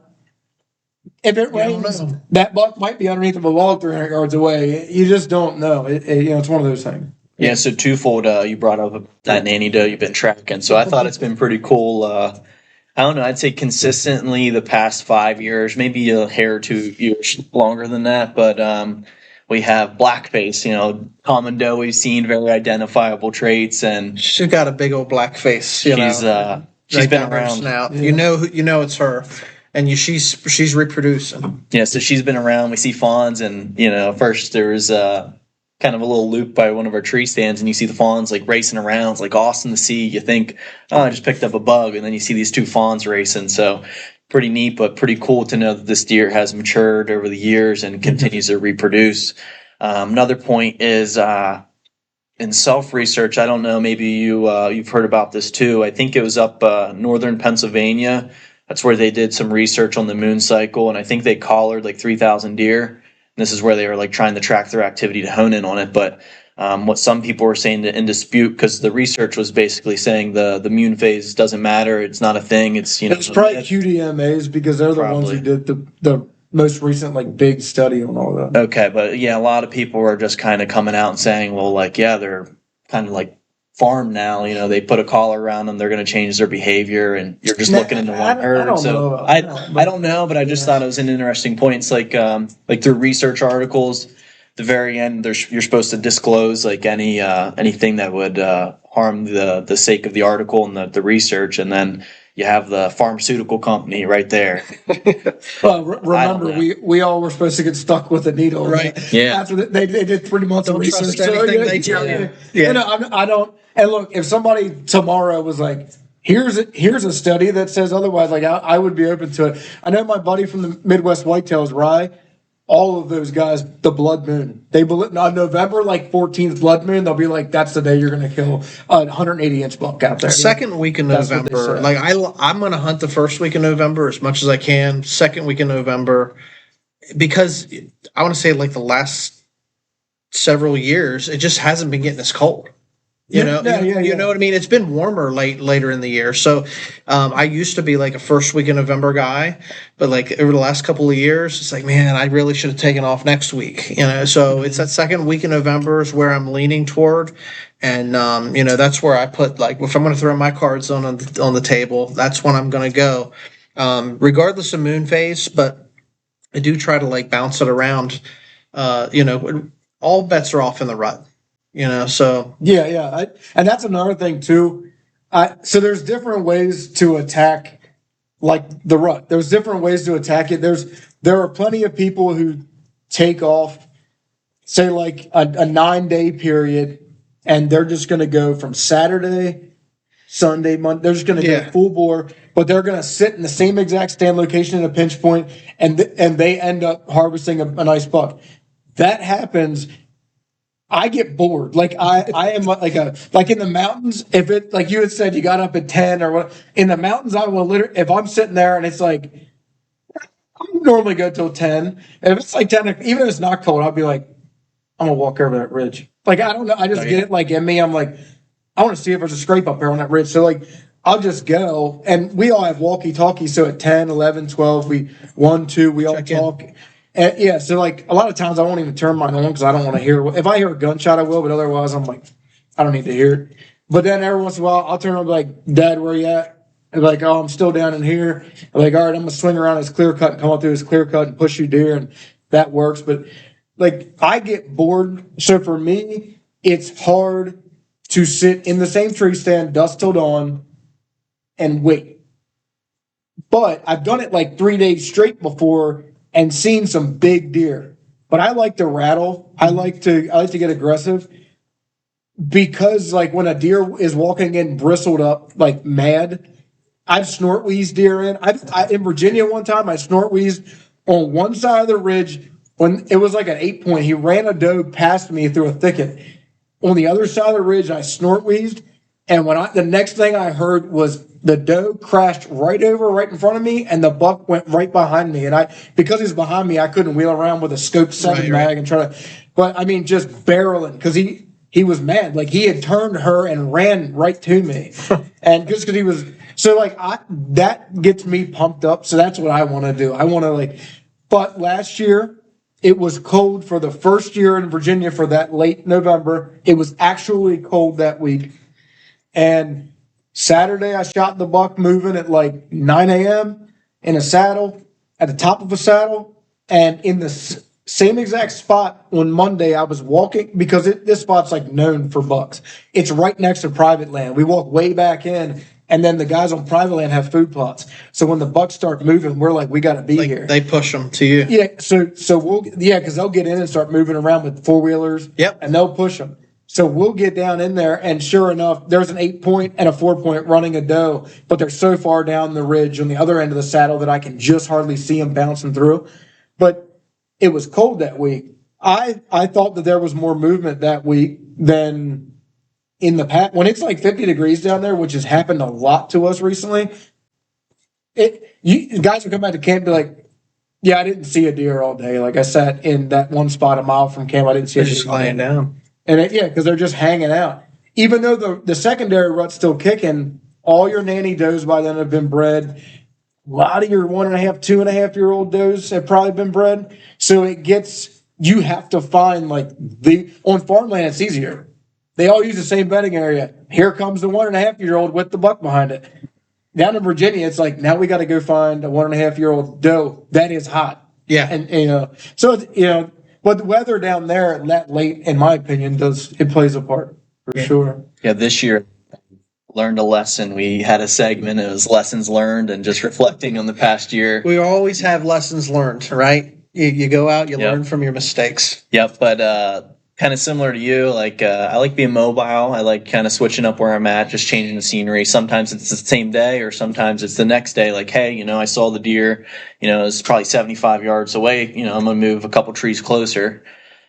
If it rains, that buck might be underneath of a log 300 yards away. You just don't know. It's one of those things. Yeah, so twofold. You brought up that nanny doe you've been tracking. So I thought it's been pretty cool. I don't know. I'd say consistently the past 5 years, maybe a hair or 2 years longer than that. But we have blackface. Common doe we've seen, very identifiable traits, and she's got a big old black face. She's been around. Snout. Yeah. You know it's her. And she's reproducing. Yeah, so she's been around. We see fawns, and first there was kind of a little loop by one of our tree stands, and you see the fawns like racing around. It's like awesome to see. You think, oh, I just picked up a bug, and then you see these 2 fawns racing. So pretty neat, but pretty cool to know that this deer has matured over the years and continues to reproduce. Another point is in self-research. I don't know. Maybe you've heard about this too. I think it was up northern Pennsylvania. That's where they did some research on the moon cycle, and I think they collared like 3,000 deer. And this is where they were like trying to track their activity to hone in on it. But what some people were saying in dispute, because the research was basically saying the moon phase doesn't matter, it's not a thing. It's probably QDMAs, because they're the ones who did the most recent like big study on all that. Okay, but yeah, a lot of people were just kind of coming out and saying, well, like, yeah, they're kind of like farm now. They put a collar around them, they're going to change their behavior, and you're just looking into one herd. I don't know, but I just thought it was an interesting point. It's like through research articles, the very end, you're supposed to disclose like anything that would harm the sake of the article and the research, and then you have the pharmaceutical company right there. Well, remember, we all were supposed to get stuck with a needle, right? Yeah. After they did 3 months of research. Anything they tell you. Yeah. I don't. And look, if somebody tomorrow was like, here's a study that says otherwise, like I would be open to it. I know my buddy from the Midwest Whitetails, Rye. All of those guys, the blood moon. They believe on November 14th blood moon, they'll be like, that's the day you're going to kill a 180-inch buck out there. Second week in November, I'm going to hunt the first week in November as much as I can. Second week in November, because I want to say like the last several years, it just hasn't been getting as cold. You know what I mean? It's been warmer later in the year. So I used to be like a first week in November guy, but like over the last couple of years, it's like, man, I really should have taken off next week. So it's that second week in November is where I'm leaning toward. And, that's where I put, like, if I'm going to throw my cards on the table, that's when I'm going to go, regardless of moon phase. But I do try to like bounce it around. All bets are off in the rut. So yeah, and that's another thing too. So there's different ways to attack, like the rut. There's different ways to attack it. There are plenty of people who take off, say like a 9-day period, and they're just going to go from Saturday, Sunday, Monday. They're just going to go full bore, but they're going to sit in the same exact stand location in a pinch point, and they end up harvesting a nice buck. That happens. I get bored. Like I am like in the mountains. If it, like you had said, you got up at 10 or what, in the mountains, I will literally, if I'm sitting there and it's like, I normally go till 10. If it's like 10, even if it's not cold, I'll be like, I'm gonna walk over that ridge. Like, I don't know. I just get it like in me. I'm like, I want to see if there's a scrape up there on that ridge. So like, I'll just go, and we all have walkie talkies. So at 10, 11, 12, we all talk. And so like a lot of times I won't even turn mine on because I don't want to hear. If I hear a gunshot, I will, but otherwise I'm like, I don't need to hear it. But then every once in a while I'll turn on and be like, Dad, where you at? And be like, oh, I'm still down in here. I'm like, all right, I'm gonna swing around his clear cut and come up through his clear cut and push you deer, and that works. But like I get bored. So for me, it's hard to sit in the same tree stand, dusk till dawn, and wait. But I've done it like 3 days straight before and seen some big deer. But I like to rattle. I like to get aggressive. because like when a deer is walking in bristled up, like mad, I've snort wheezed deer in. In Virginia one time, I snort wheezed on one side of the ridge when it was like an 8-point. He ran a doe past me through a thicket. On the other side of the ridge, I snort wheezed, and the next thing I heard was the doe crashed right in front of me, and the buck went right behind me. And because he was behind me, I couldn't wheel around with a scope 7 mag and try to. But I mean, just barreling because he was mad. Like he had turned her and ran right to me, and just because he was so like that gets me pumped up. So that's what I want to do. I want to But last year it was cold for the first year in Virginia for that late November. It was actually cold that week, and Saturday, I shot the buck moving at like 9 a.m. in a saddle, at the top of a saddle, and in the same exact spot on Monday, I was walking, because this spot's like known for bucks. It's right next to private land. We walk way back in, and then the guys on private land have food plots. So when the bucks start moving, we're like, we got to be here. They push them to you. Yeah, so because they'll get in and start moving around with 4-wheelers. Yep. And they'll push them. So we'll get down in there, and sure enough, there's an 8-point and a 4-point running a doe, but they're so far down the ridge on the other end of the saddle that I can just hardly see them bouncing through. But it was cold that week. I thought that there was more movement that week than in the past. When it's like 50 degrees down there, which has happened a lot to us recently, guys will come back to camp and be like, yeah, I didn't see a deer all day. Like I sat in that one spot a mile from camp, I didn't see a deer. Just lying down. And because they're just hanging out. Even though the secondary rut's still kicking, all your nanny does by then have been bred. A lot of your 1.5, 2.5-year-old does have probably been bred. So you have to find on farmland, it's easier. They all use the same bedding area. Here comes the 1.5-year-old with the buck behind it. Down in Virginia, it's like, now we got to go find a 1.5-year-old doe that is hot. Yeah. And, so, but the weather down there that late, in my opinion, plays a part for sure. Yeah, this year learned a lesson. We had a segment. It was lessons learned and just reflecting on the past year. We always have lessons learned, right? You go out, you learn from your mistakes. Yep, but kind of similar to you. I like being mobile. I like kind of switching up where I'm at, just changing the scenery. Sometimes it's the same day, or sometimes it's the next day. Like, hey, I saw the deer. It's probably 75 yards away. I'm gonna move a couple trees closer,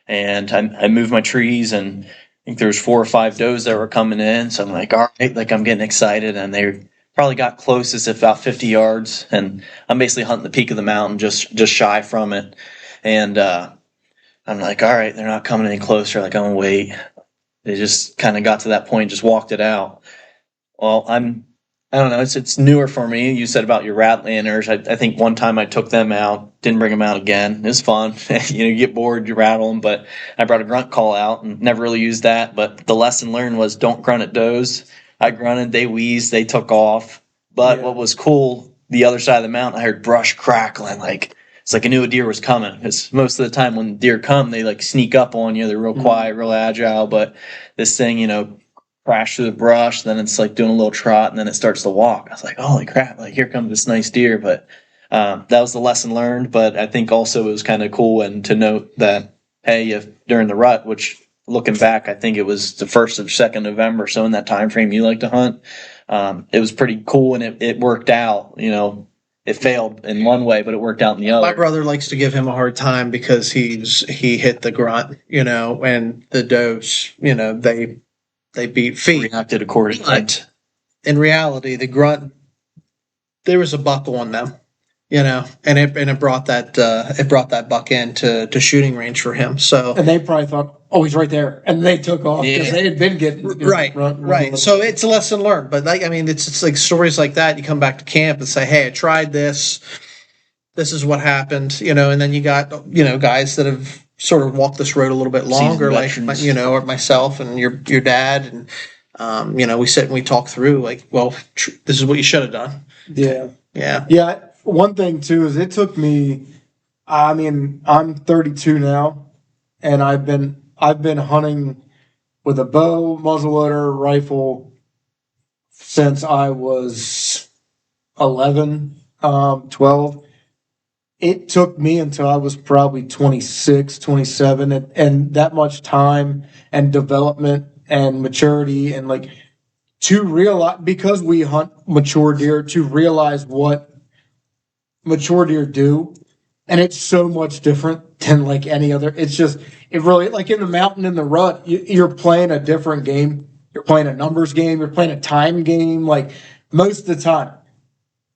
and I moved my trees, and I think there was 4 or 5 does that were coming in. So I'm like, all right, I'm getting excited, and they probably got closest at about 50 yards, and I'm basically hunting the peak of the mountain, just shy from it, and I'm like, all right, they're not coming any closer. I'm gonna wait. They just kind of got to that point, just walked it out. Well, I don't know. It's newer for me. You said about your Ratlanders. I think one time I took them out, didn't bring them out again. It's fun. You get bored, you rattle them. But I brought a grunt call out and never really used that. But the lesson learned was don't grunt at does. I grunted, they wheezed, they took off. But what was cool, the other side of the mountain, I heard brush crackling. It's like I knew a deer was coming. Because most of the time when deer come, they sneak up on you. They're real quiet, real agile. But this thing, crash through the brush, then it's doing a little trot, and then it starts to walk. I was like, holy crap, here comes this nice deer. But that was the lesson learned. But I think also it was kind of cool and to note that, hey, if during the rut, which looking back, I think it was the 1st or 2nd November, so in that time frame you like to hunt, it was pretty cool, and it worked out. It failed in one way, but it worked out in the other. My brother likes to give him a hard time because he hit the grunt, and the does, they beat feet. Reacted accordingly. But in reality, the grunt, there was a buck on them, and it brought that buck into shooting range for him. So and they probably thought, oh, he's right there, and they took off because they had been getting right. So it's a lesson learned, but it's like stories like that. You come back to camp and say, hey, I tried this. This is what happened, and then you got guys that have sort of walked this road a little bit longer, like or myself and your dad, and we sit and we talk through this is what you should have done. Yeah. One thing too is it took me. I'm 32 now, and I've been hunting with a bow, muzzleloader, rifle since I was 11, 12. It took me until I was probably 26, 27, and that much time and development and maturity, and like to realize, because we hunt mature deer, to realize what mature deer do. And it's so much different than like any other. It's just, it really, like in the mountain and the rut, you're playing a different game. You're playing a numbers game. You're playing a time game, like most of the time.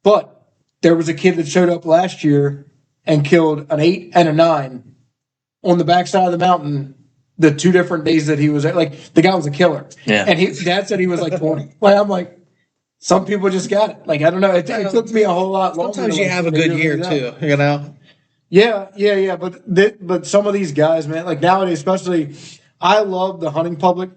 But there was a kid that showed up last year and killed an 8 and a 9 on the backside of the mountain the 2 different days that he was at. Like, the guy was a killer. Yeah. And Dad said he was like 20. Like, I'm like, some people just got it. Like, I don't know. It took me a whole lot longer. Sometimes you have a good year too, you know? Yeah. But some of these guys, man, like nowadays, especially, I love the hunting public.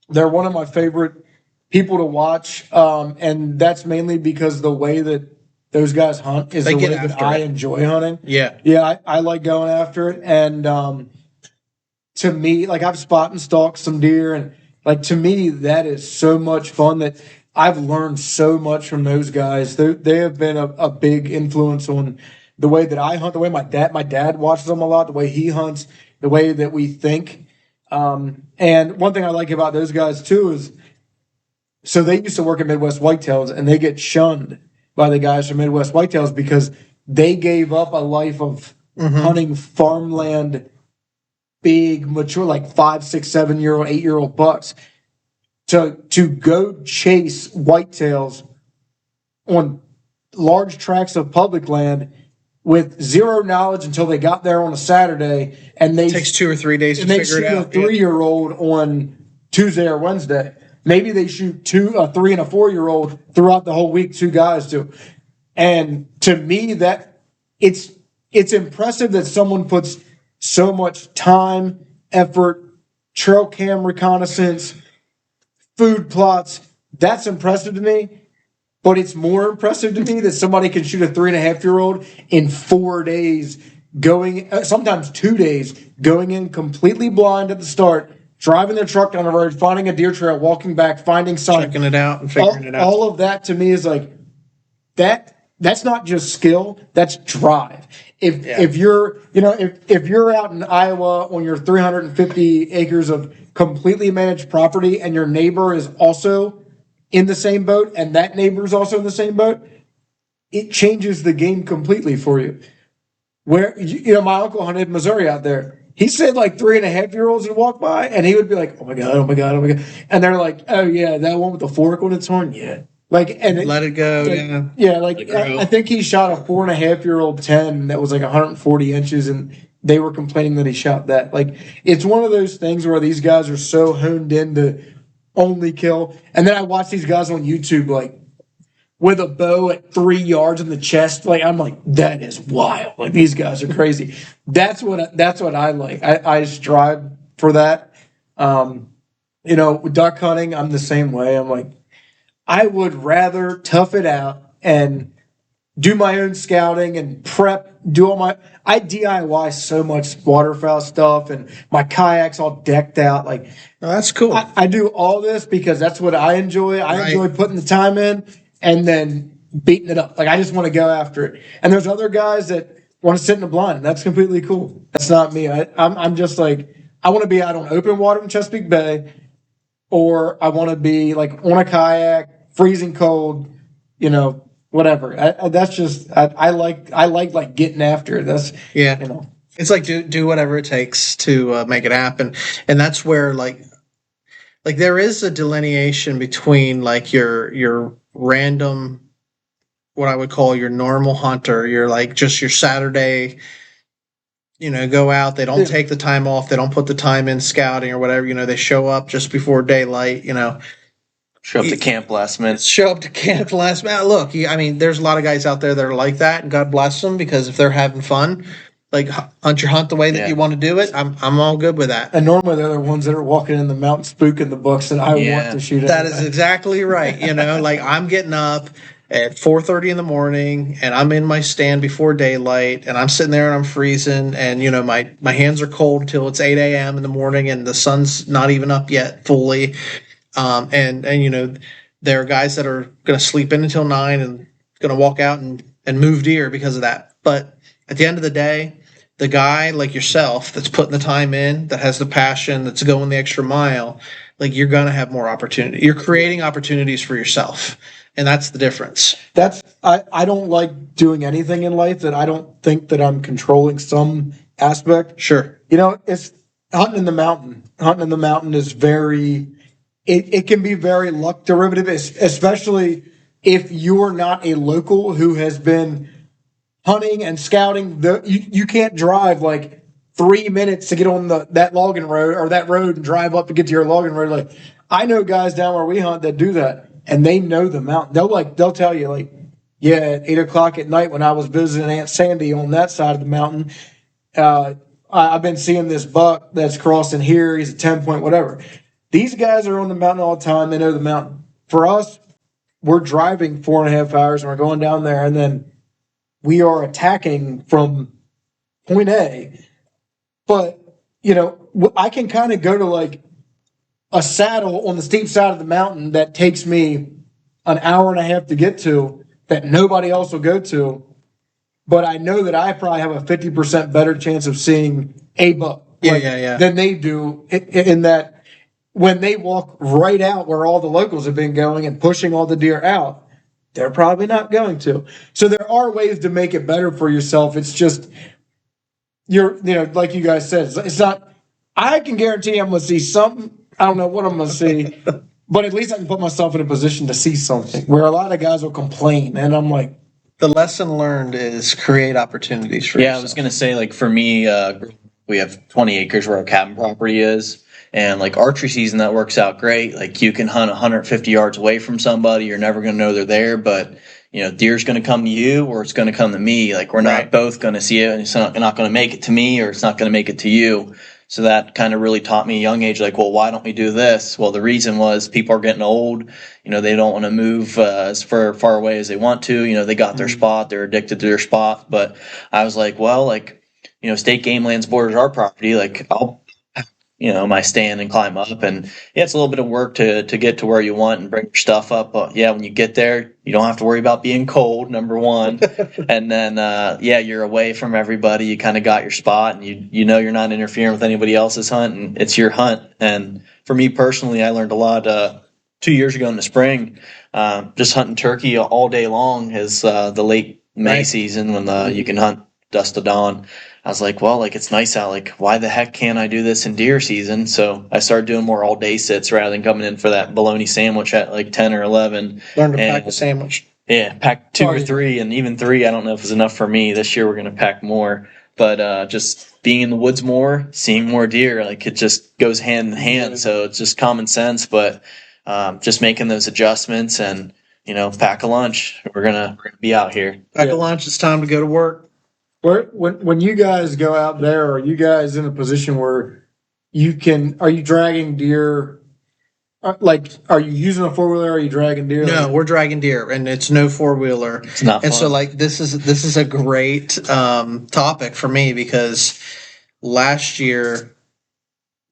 They're one of my favorite people to watch. And that's mainly because the way that those guys hunt is the way that I enjoy hunting. Yeah, I like going after it. And to me, like, I've spot and stalked some deer, and like, to me, that is so much fun that I've learned so much from those guys. They have been a big influence on the way that I hunt, the way my dad watches them a lot, the way he hunts, the way that we think. And one thing I like about those guys too is, so they used to work at Midwest Whitetails, and they get shunned by the guys from Midwest Whitetails because they gave up a life of hunting farmland, big, mature, like 5, 6, 7-year-old, 8-year-old bucks to go chase whitetails on large tracts of public land with zero knowledge until they got there on a Saturday, and it takes 2 or 3 days to figure it out. A 3-year-old on Tuesday or Wednesday. Maybe they shoot a 3 and a 4-year-old throughout the whole week. 2 guys do, and to me, that it's impressive that someone puts so much time, effort, trail cam reconnaissance, food plots. That's impressive to me. But it's more impressive to me that somebody can shoot a 3.5-year-old in 4 days, sometimes 2 days, going in completely blind at the start, driving their truck down the road, finding a deer trail, walking back, finding signs, checking it out and figuring it out. All of that to me is like that's not just skill, that's drive. If you're out in Iowa on your 350 acres of completely managed property, and your neighbor is also in the same boat, and that neighbor is also in the same boat, it changes the game completely for you. Where, my uncle hunted Missouri out there. He said like 3.5-year-olds would walk by, and he would be like, oh my God. And they're like, oh yeah, that one with the fork on its horn? Yeah. Like, and let it go. Yeah. Like, I think he shot a 4.5-year-old 10 that was like 140 inches, and they were complaining that he shot that. Like, it's one of those things where these guys are so honed in to only kill. And then I watch these guys on YouTube, like, with a bow at 3 yards in the chest. Like, I'm like, that is wild. Like, these guys are crazy. That's what I like. I strive for that. With duck hunting, I'm the same way. I'm like, I would rather tough it out and do my own scouting and prep, I DIY so much waterfowl stuff, and my kayak's all decked out. Like, oh, that's cool. I do all this because that's what I enjoy. I enjoy putting the time in and then beating it up. Like, I just want to go after it. And there's other guys that want to sit in the blind. That's completely cool. That's not me. I'm just like, I want to be out on open water in Chesapeake Bay, or I want to be like on a kayak, freezing cold, whatever. That's just I like getting after it. That's It's like do whatever it takes to make it happen, and that's where like there is a delineation between like your random, what I would call your normal hunter. You're like just your Saturday, go out. They don't take the time off. They don't put the time in scouting or whatever. They show up just before daylight. Show up to camp last minute. Look, there's a lot of guys out there that are like that, and God bless them, because if they're having fun, like, hunt your hunt the way that you want to do it, I'm all good with that. And normally they're the ones that are walking in the mountain spooking the bucks that I want to shoot at. That is exactly right. Like, I'm getting up at 4:30 in the morning, and I'm in my stand before daylight, and I'm sitting there and I'm freezing, and my hands are cold until it's 8 a.m. in the morning, and the sun's not even up yet fully. And there are guys that are going to sleep in until 9 and going to walk out and move deer because of that. But at the end of the day, the guy like yourself that's putting the time in, that has the passion, that's going the extra mile, like you're going to have more opportunity. You're creating opportunities for yourself. And that's the difference. I don't like doing anything in life that I don't think that I'm controlling some aspect. Sure. It's hunting in the mountain. Hunting in the mountain is it can be very luck derivative, especially if you're not a local who has been hunting and scouting. You can't drive like 3 minutes to get on that logging road or that road and drive up to get to your logging road. Like, I know guys down where we hunt that do that, and they know the mountain. They'll tell you, like, yeah, at 8 o'clock at night when I was visiting Aunt Sandy on that side of the mountain, I've been seeing this buck that's crossing here. He's a 10-point, whatever. These guys are on the mountain all the time. They know the mountain. For us, we're driving 4.5 hours and we're going down there, and then we are attacking from point A. But, I can kind of go to like a saddle on the steep side of the mountain that takes me an hour and a half to get to that nobody else will go to. But I know that I probably have a 50% better chance of seeing a buck than they do in that when they walk right out where all the locals have been going and pushing all the deer out, they're probably not going to. So there are ways to make it better for yourself. It's just, like you guys said, it's not, I can guarantee I'm going to see something. I don't know what I'm going to see, but at least I can put myself in a position to see something where a lot of guys will complain. And I'm like, the lesson learned is create opportunities for yourself. I was going to say, like, for me, we have 20 acres where our cabin property is. And like archery season, that works out great. Like you can hunt 150 yards away from somebody. You're never going to know they're there, but deer's going to come to you or it's going to come to me. Like we're not both going to see it, and it's not going to make it to me or it's not going to make it to you. So that kind of really taught me at a young age, like, well, why don't we do this? Well, the reason was people are getting old. They don't want to move as far away as they want to. They got their spot. They're addicted to their spot. But I was like, well, like, state game lands borders our property. Like I'll my stand and climb up, and it's a little bit of work to get to where you want and bring your stuff up. But when you get there, you don't have to worry about being cold, number one. And then, you're away from everybody. You kind of got your spot, and you're not interfering with anybody else's hunt, and it's your hunt. And for me personally, I learned a lot 2 years ago in the spring, just hunting turkey all day long is the late May season when you can hunt dusk to dawn. I was like, well, like it's nice out. Like, why the heck can't I do this in deer season? So I started doing more all day sits rather than coming in for that bologna sandwich at like 10 or 11. Learn to pack the sandwich. Yeah, pack 2 or 3, and even 3. I don't know if it's enough for me. This year we're going to pack more. But just being in the woods more, seeing more deer, like it just goes hand in hand. So it's just common sense, but just making those adjustments and pack a lunch. We're gonna be out here. Pack a lunch. It's time to go to work. When you guys go out there, are you guys in a position where are you dragging deer? Like, are you using a 4-wheeler? Are you dragging deer? No, we're dragging deer, and it's no 4-wheeler. It's not fun. And so, like, this is a great topic for me because last year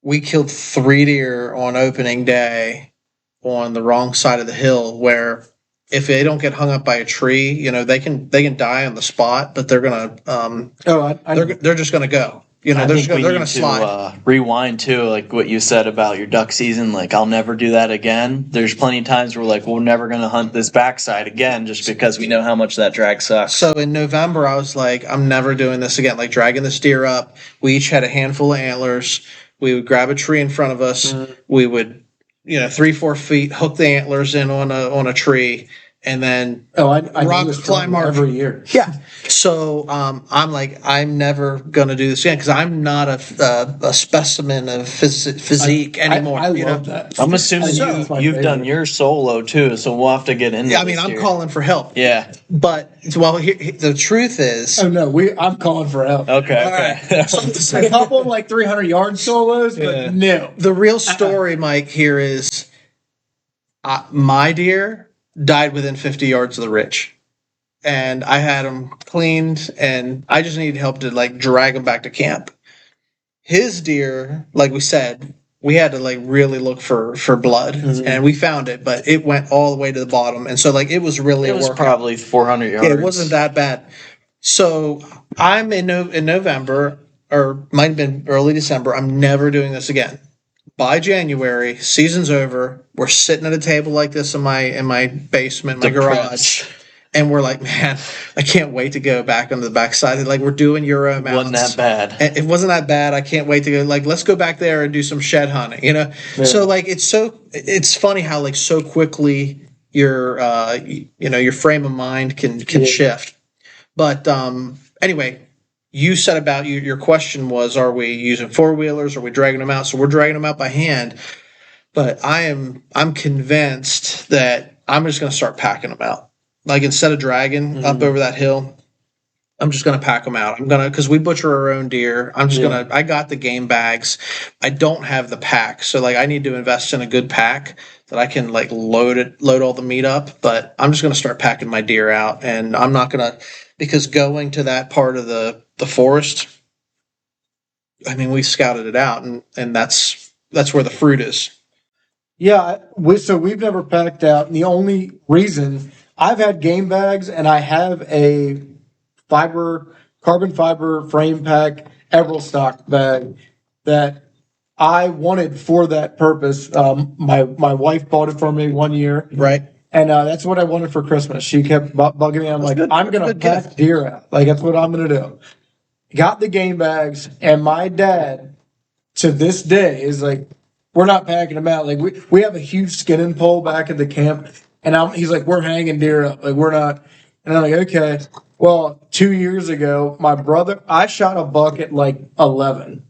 we killed 3 deer on opening day on the wrong side of the hill where if they don't get hung up by a tree, they can die on the spot, but they're gonna they're just gonna go. They're gonna slide. Rewind too, like what you said about your duck season. Like I'll never do that again. There's plenty of times where we're never gonna hunt this backside again, just because we know how much that drag sucks. So in November, I was like, I'm never doing this again. Like dragging this deer up. We each had a handful of antlers. We would grab a tree in front of us. Mm-hmm. We would 3-4 feet hook the antlers in on a tree. And then I climb every year. Yeah. So I'm like, I'm never going to do this again because I'm not a specimen of physique anymore. I love that. I'm assuming you've done your solo too, so we'll have to get into I mean, I'm calling for help. Yeah. But, the truth is... Oh, no, I'm calling for help. Okay. A couple like 300-yard solos, but no. The real story, Mike, here is my deer died within 50 yards of the ridge, and I had him cleaned, and I just needed help to drag him back to camp. His deer, like we said, we had to really look for blood, and we found it, but it went all the way to the bottom, and so it was really it was probably 400 yards. Yeah, it wasn't that bad. So I'm in November, or might have been early December. I'm never doing this again. by January, season's over. We're sitting at a table like this in my basement, my garage, and we're like, man, I can't wait to go back on the backside. Like, we're doing Euro mountains. Wasn't that bad? It wasn't that bad. I can't wait to go. Like, let's go back there and do some shed hunting. You know, so like it's funny how like so quickly your your frame of mind can shift. But anyway. You said about your question was, are we using 4-wheelers? Are we dragging them out? So we're dragging them out by hand. But I'm convinced that I'm just going to start packing them out. Like, instead of dragging up over that hill, I'm just going to pack them out. Because we butcher our own deer. I got the game bags. I don't have the pack. So like, I need to invest in a good pack that I can like load all the meat up. But I'm just going to start packing my deer out, and I'm not going to, because going to that part of the forest, I mean, we scouted it out, and that's where the fruit is. Yeah, so we've never packed out. And the only reason, I've had game bags, and I have a carbon fiber frame pack Everstock bag that I wanted for that purpose. My wife bought it for me one year. Right. And that's what I wanted for Christmas. She kept bugging me. I'm like, I'm going to pack deer out. Like, that's what I'm going to do. Got the game bags, and my dad, to this day, is like, we're not packing them out. Like, we have a huge skinning pole back at the camp, and he's like, we're hanging deer up. Like, we're not. And I'm like, okay. Well, 2 years ago, I shot a buck at like 11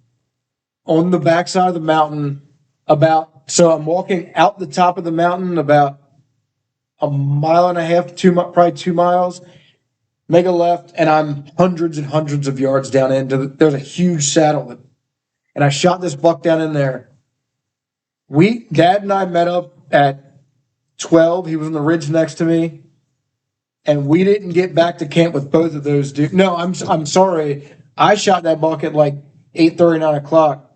on the backside of the mountain. So I'm walking out the top of the mountain about a mile and a half, probably 2 miles. Make a left, and I'm hundreds and hundreds of yards down there's a huge saddle. And I shot this buck down in there. Dad and I met up at 12. He was on the ridge next to me. And we didn't get back to camp with both of those dudes. No, I'm sorry. I shot that buck at like 8:30, 9 o'clock.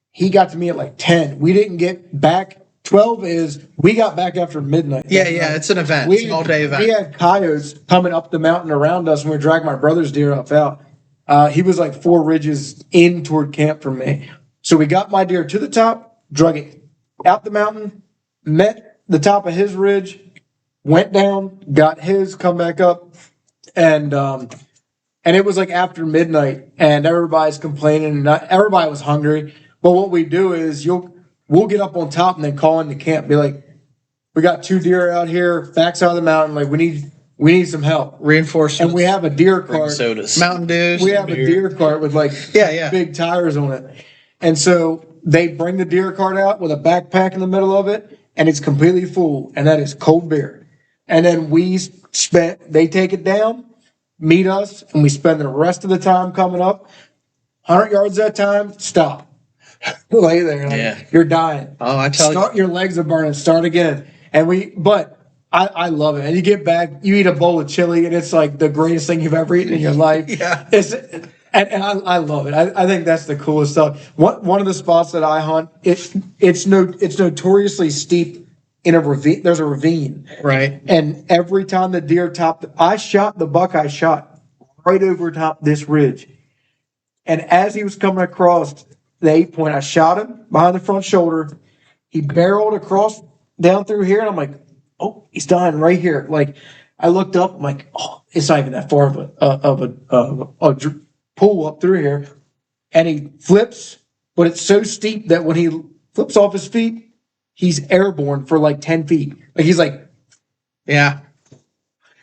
He got to me at like 10. We didn't get back. 12 is, we got back after midnight. Yeah, it's an event. It's an all-day event. We had coyotes coming up the mountain around us, and we were dragging my brother's deer up out. He was like 4 ridges in toward camp from me. So we got my deer to the top, drug it out the mountain, met the top of his ridge, went down, got his, come back up, and it was like after midnight, and everybody's complaining. Everybody was hungry, but what we do is we'll get up on top and then call into camp, be like, we got 2 deer out here, backside of the mountain, like we need some help. Reinforcements. And we have a deer cart. Sodas. Mountain Dews. We have a deer cart with like big tires on it. And so they bring the deer cart out with a backpack in the middle of it, and it's completely full, and that is cold beer. And then they take it down, meet us, and we spend the rest of the time coming up, 100 yards that time, stop. Lay there. Like, you're dying. Oh, I tell you. Your legs are burning. Start again. But I love it. And you get back, you eat a bowl of chili, and it's like the greatest thing you've ever eaten in your life. Yeah. And I love it. I think that's the coolest stuff. One of the spots that I hunt, it's notoriously steep in a ravine. There's a ravine. Right. And every time the deer I shot the buck right over top this ridge. And as he was coming across the 8 point, I shot him behind the front shoulder. He barreled across down through here, and I'm like, oh, he's dying right here. Like, I looked up, I'm like, oh, it's not even that far of a pull up through here. And he flips, but it's so steep that when he flips off his feet, he's airborne for like 10 feet. Like, he's like, yeah.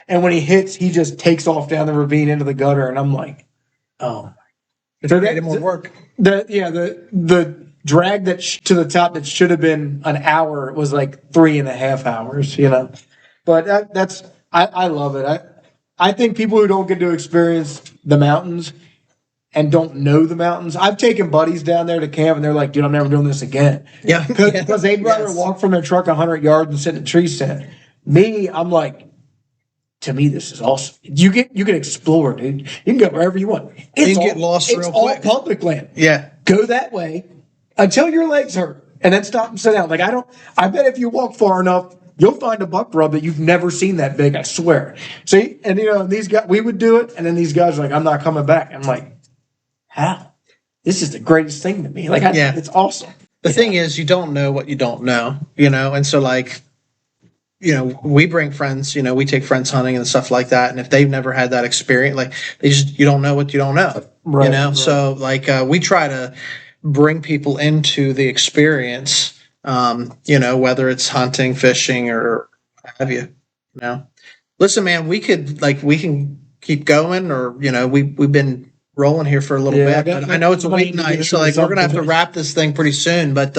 And when he hits, he just takes off down the ravine into the gutter, and I'm like, oh. It made more work. The drag to the top that should have been an hour was like 3.5 hours, But I love it. I think people who don't get to experience the mountains and don't know the mountains. I've taken buddies down there to camp, and they're like, dude, I'm never doing this again. Yeah. Because they'd rather walk from their truck 100 yards and sit in a tree stand. Me, I'm like, to me, this is awesome. You can explore, dude. You can go wherever you want. You can get lost real quick. It's all public land. Yeah. Go that way until your legs hurt, and then stop and sit down. Like, I bet if you walk far enough, you'll find a buck rub that you've never seen that big, I swear. See? And, these guys, we would do it, and then these guys are like, I'm not coming back. I'm like, how? This is the greatest thing to me. Like, it's awesome. The thing is, you don't know what you don't know, and so like, we bring friends, we take friends hunting and stuff like that. And if they've never had that experience, like you don't know what you don't know, Right, right. So like, we try to bring people into the experience, whether it's hunting, fishing, or what have you, Listen, man, we can keep going, or, we've been rolling here for a little Yeah, bit, but I know it's a weeknight, so like we're gonna have to wrap this thing pretty soon. But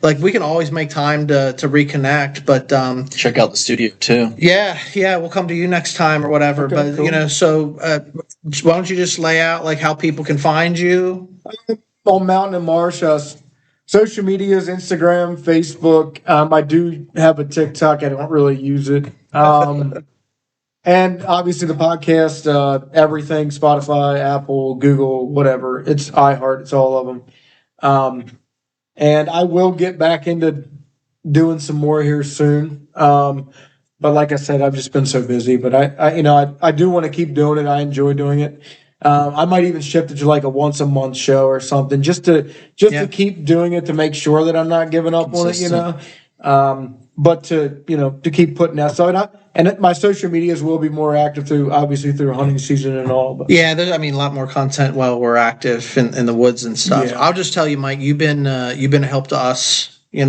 like we can always make time to reconnect. But Check out the studio too. yeah, we'll come to you next time or whatever. Okay, But cool. So why don't you just lay out like how people can find you? On Mountain and Marsh, social medias, Instagram, Facebook. I do have a TikTok. I don't really use it. And obviously the podcast, everything, Spotify, Apple, Google, whatever. It's iHeart. It's all of them. And I will get back into doing some more here soon. But like I said, I've just been so busy. But I do want to keep doing it. I enjoy doing it. I might even shift it to like a once a month show or something, just to keep doing it, to make sure that I'm not giving up on it. But to keep putting that. So my social medias will be more active through hunting season and all. But Yeah, a lot more content while we're active in the woods and stuff. Yeah. I'll just tell you, Mike, you've been a help to us. You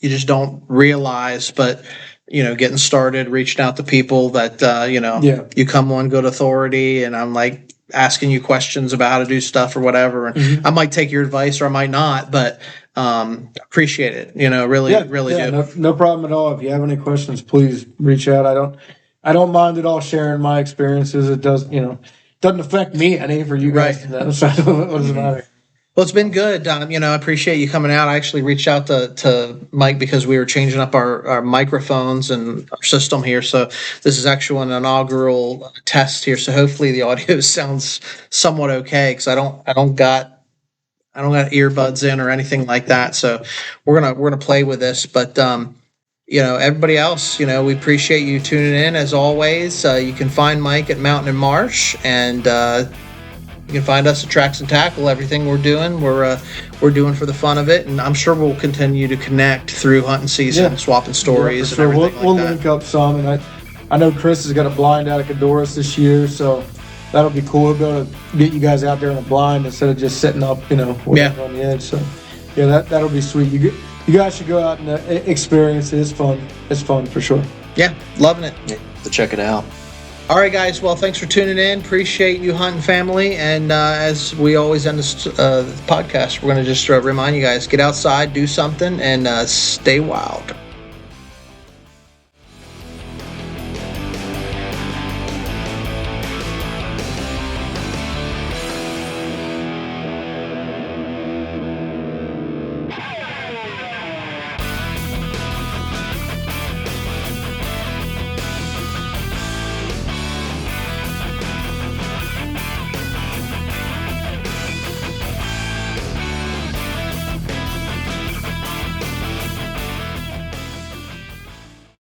just don't realize, but getting started, reaching out to people that you come on good authority, and I'm like asking you questions about how to do stuff or whatever, and I might take your advice or I might not, but appreciate it. Really do. No problem at all. If you have any questions, please reach out. I don't mind at all sharing my experiences. It doesn't affect me any, for you guys to know. So what does it matter? Well, it's been good. I appreciate you coming out. I actually reached out to Mike because we were changing up our microphones and our system here. So this is actually an inaugural test here. So hopefully the audio sounds somewhat okay, because I don't got earbuds in or anything like that. So we're gonna play with this. But everybody else, we appreciate you tuning in as always. You can find Mike at Mountain and Marsh, and you can find us at Tracks and Tackle. Everything we're doing, we're doing for the fun of it, and I'm sure we'll continue to connect through hunting season, swapping stories, for sure. and everything We'll like that. link up some, and I know Chris has got a blind out of Cadorus this year, so that'll be cool. We'll be able to get you guys out there in a blind instead of just sitting up, on the edge. So that'll be sweet. You guys should go out and experience it. It's fun. It's fun for sure. Yeah, loving it. To check it out. All right, guys. Well, thanks for tuning in. Appreciate you, hunting family. And as we always end this podcast, we're going to just remind you guys, get outside, do something, and stay wild.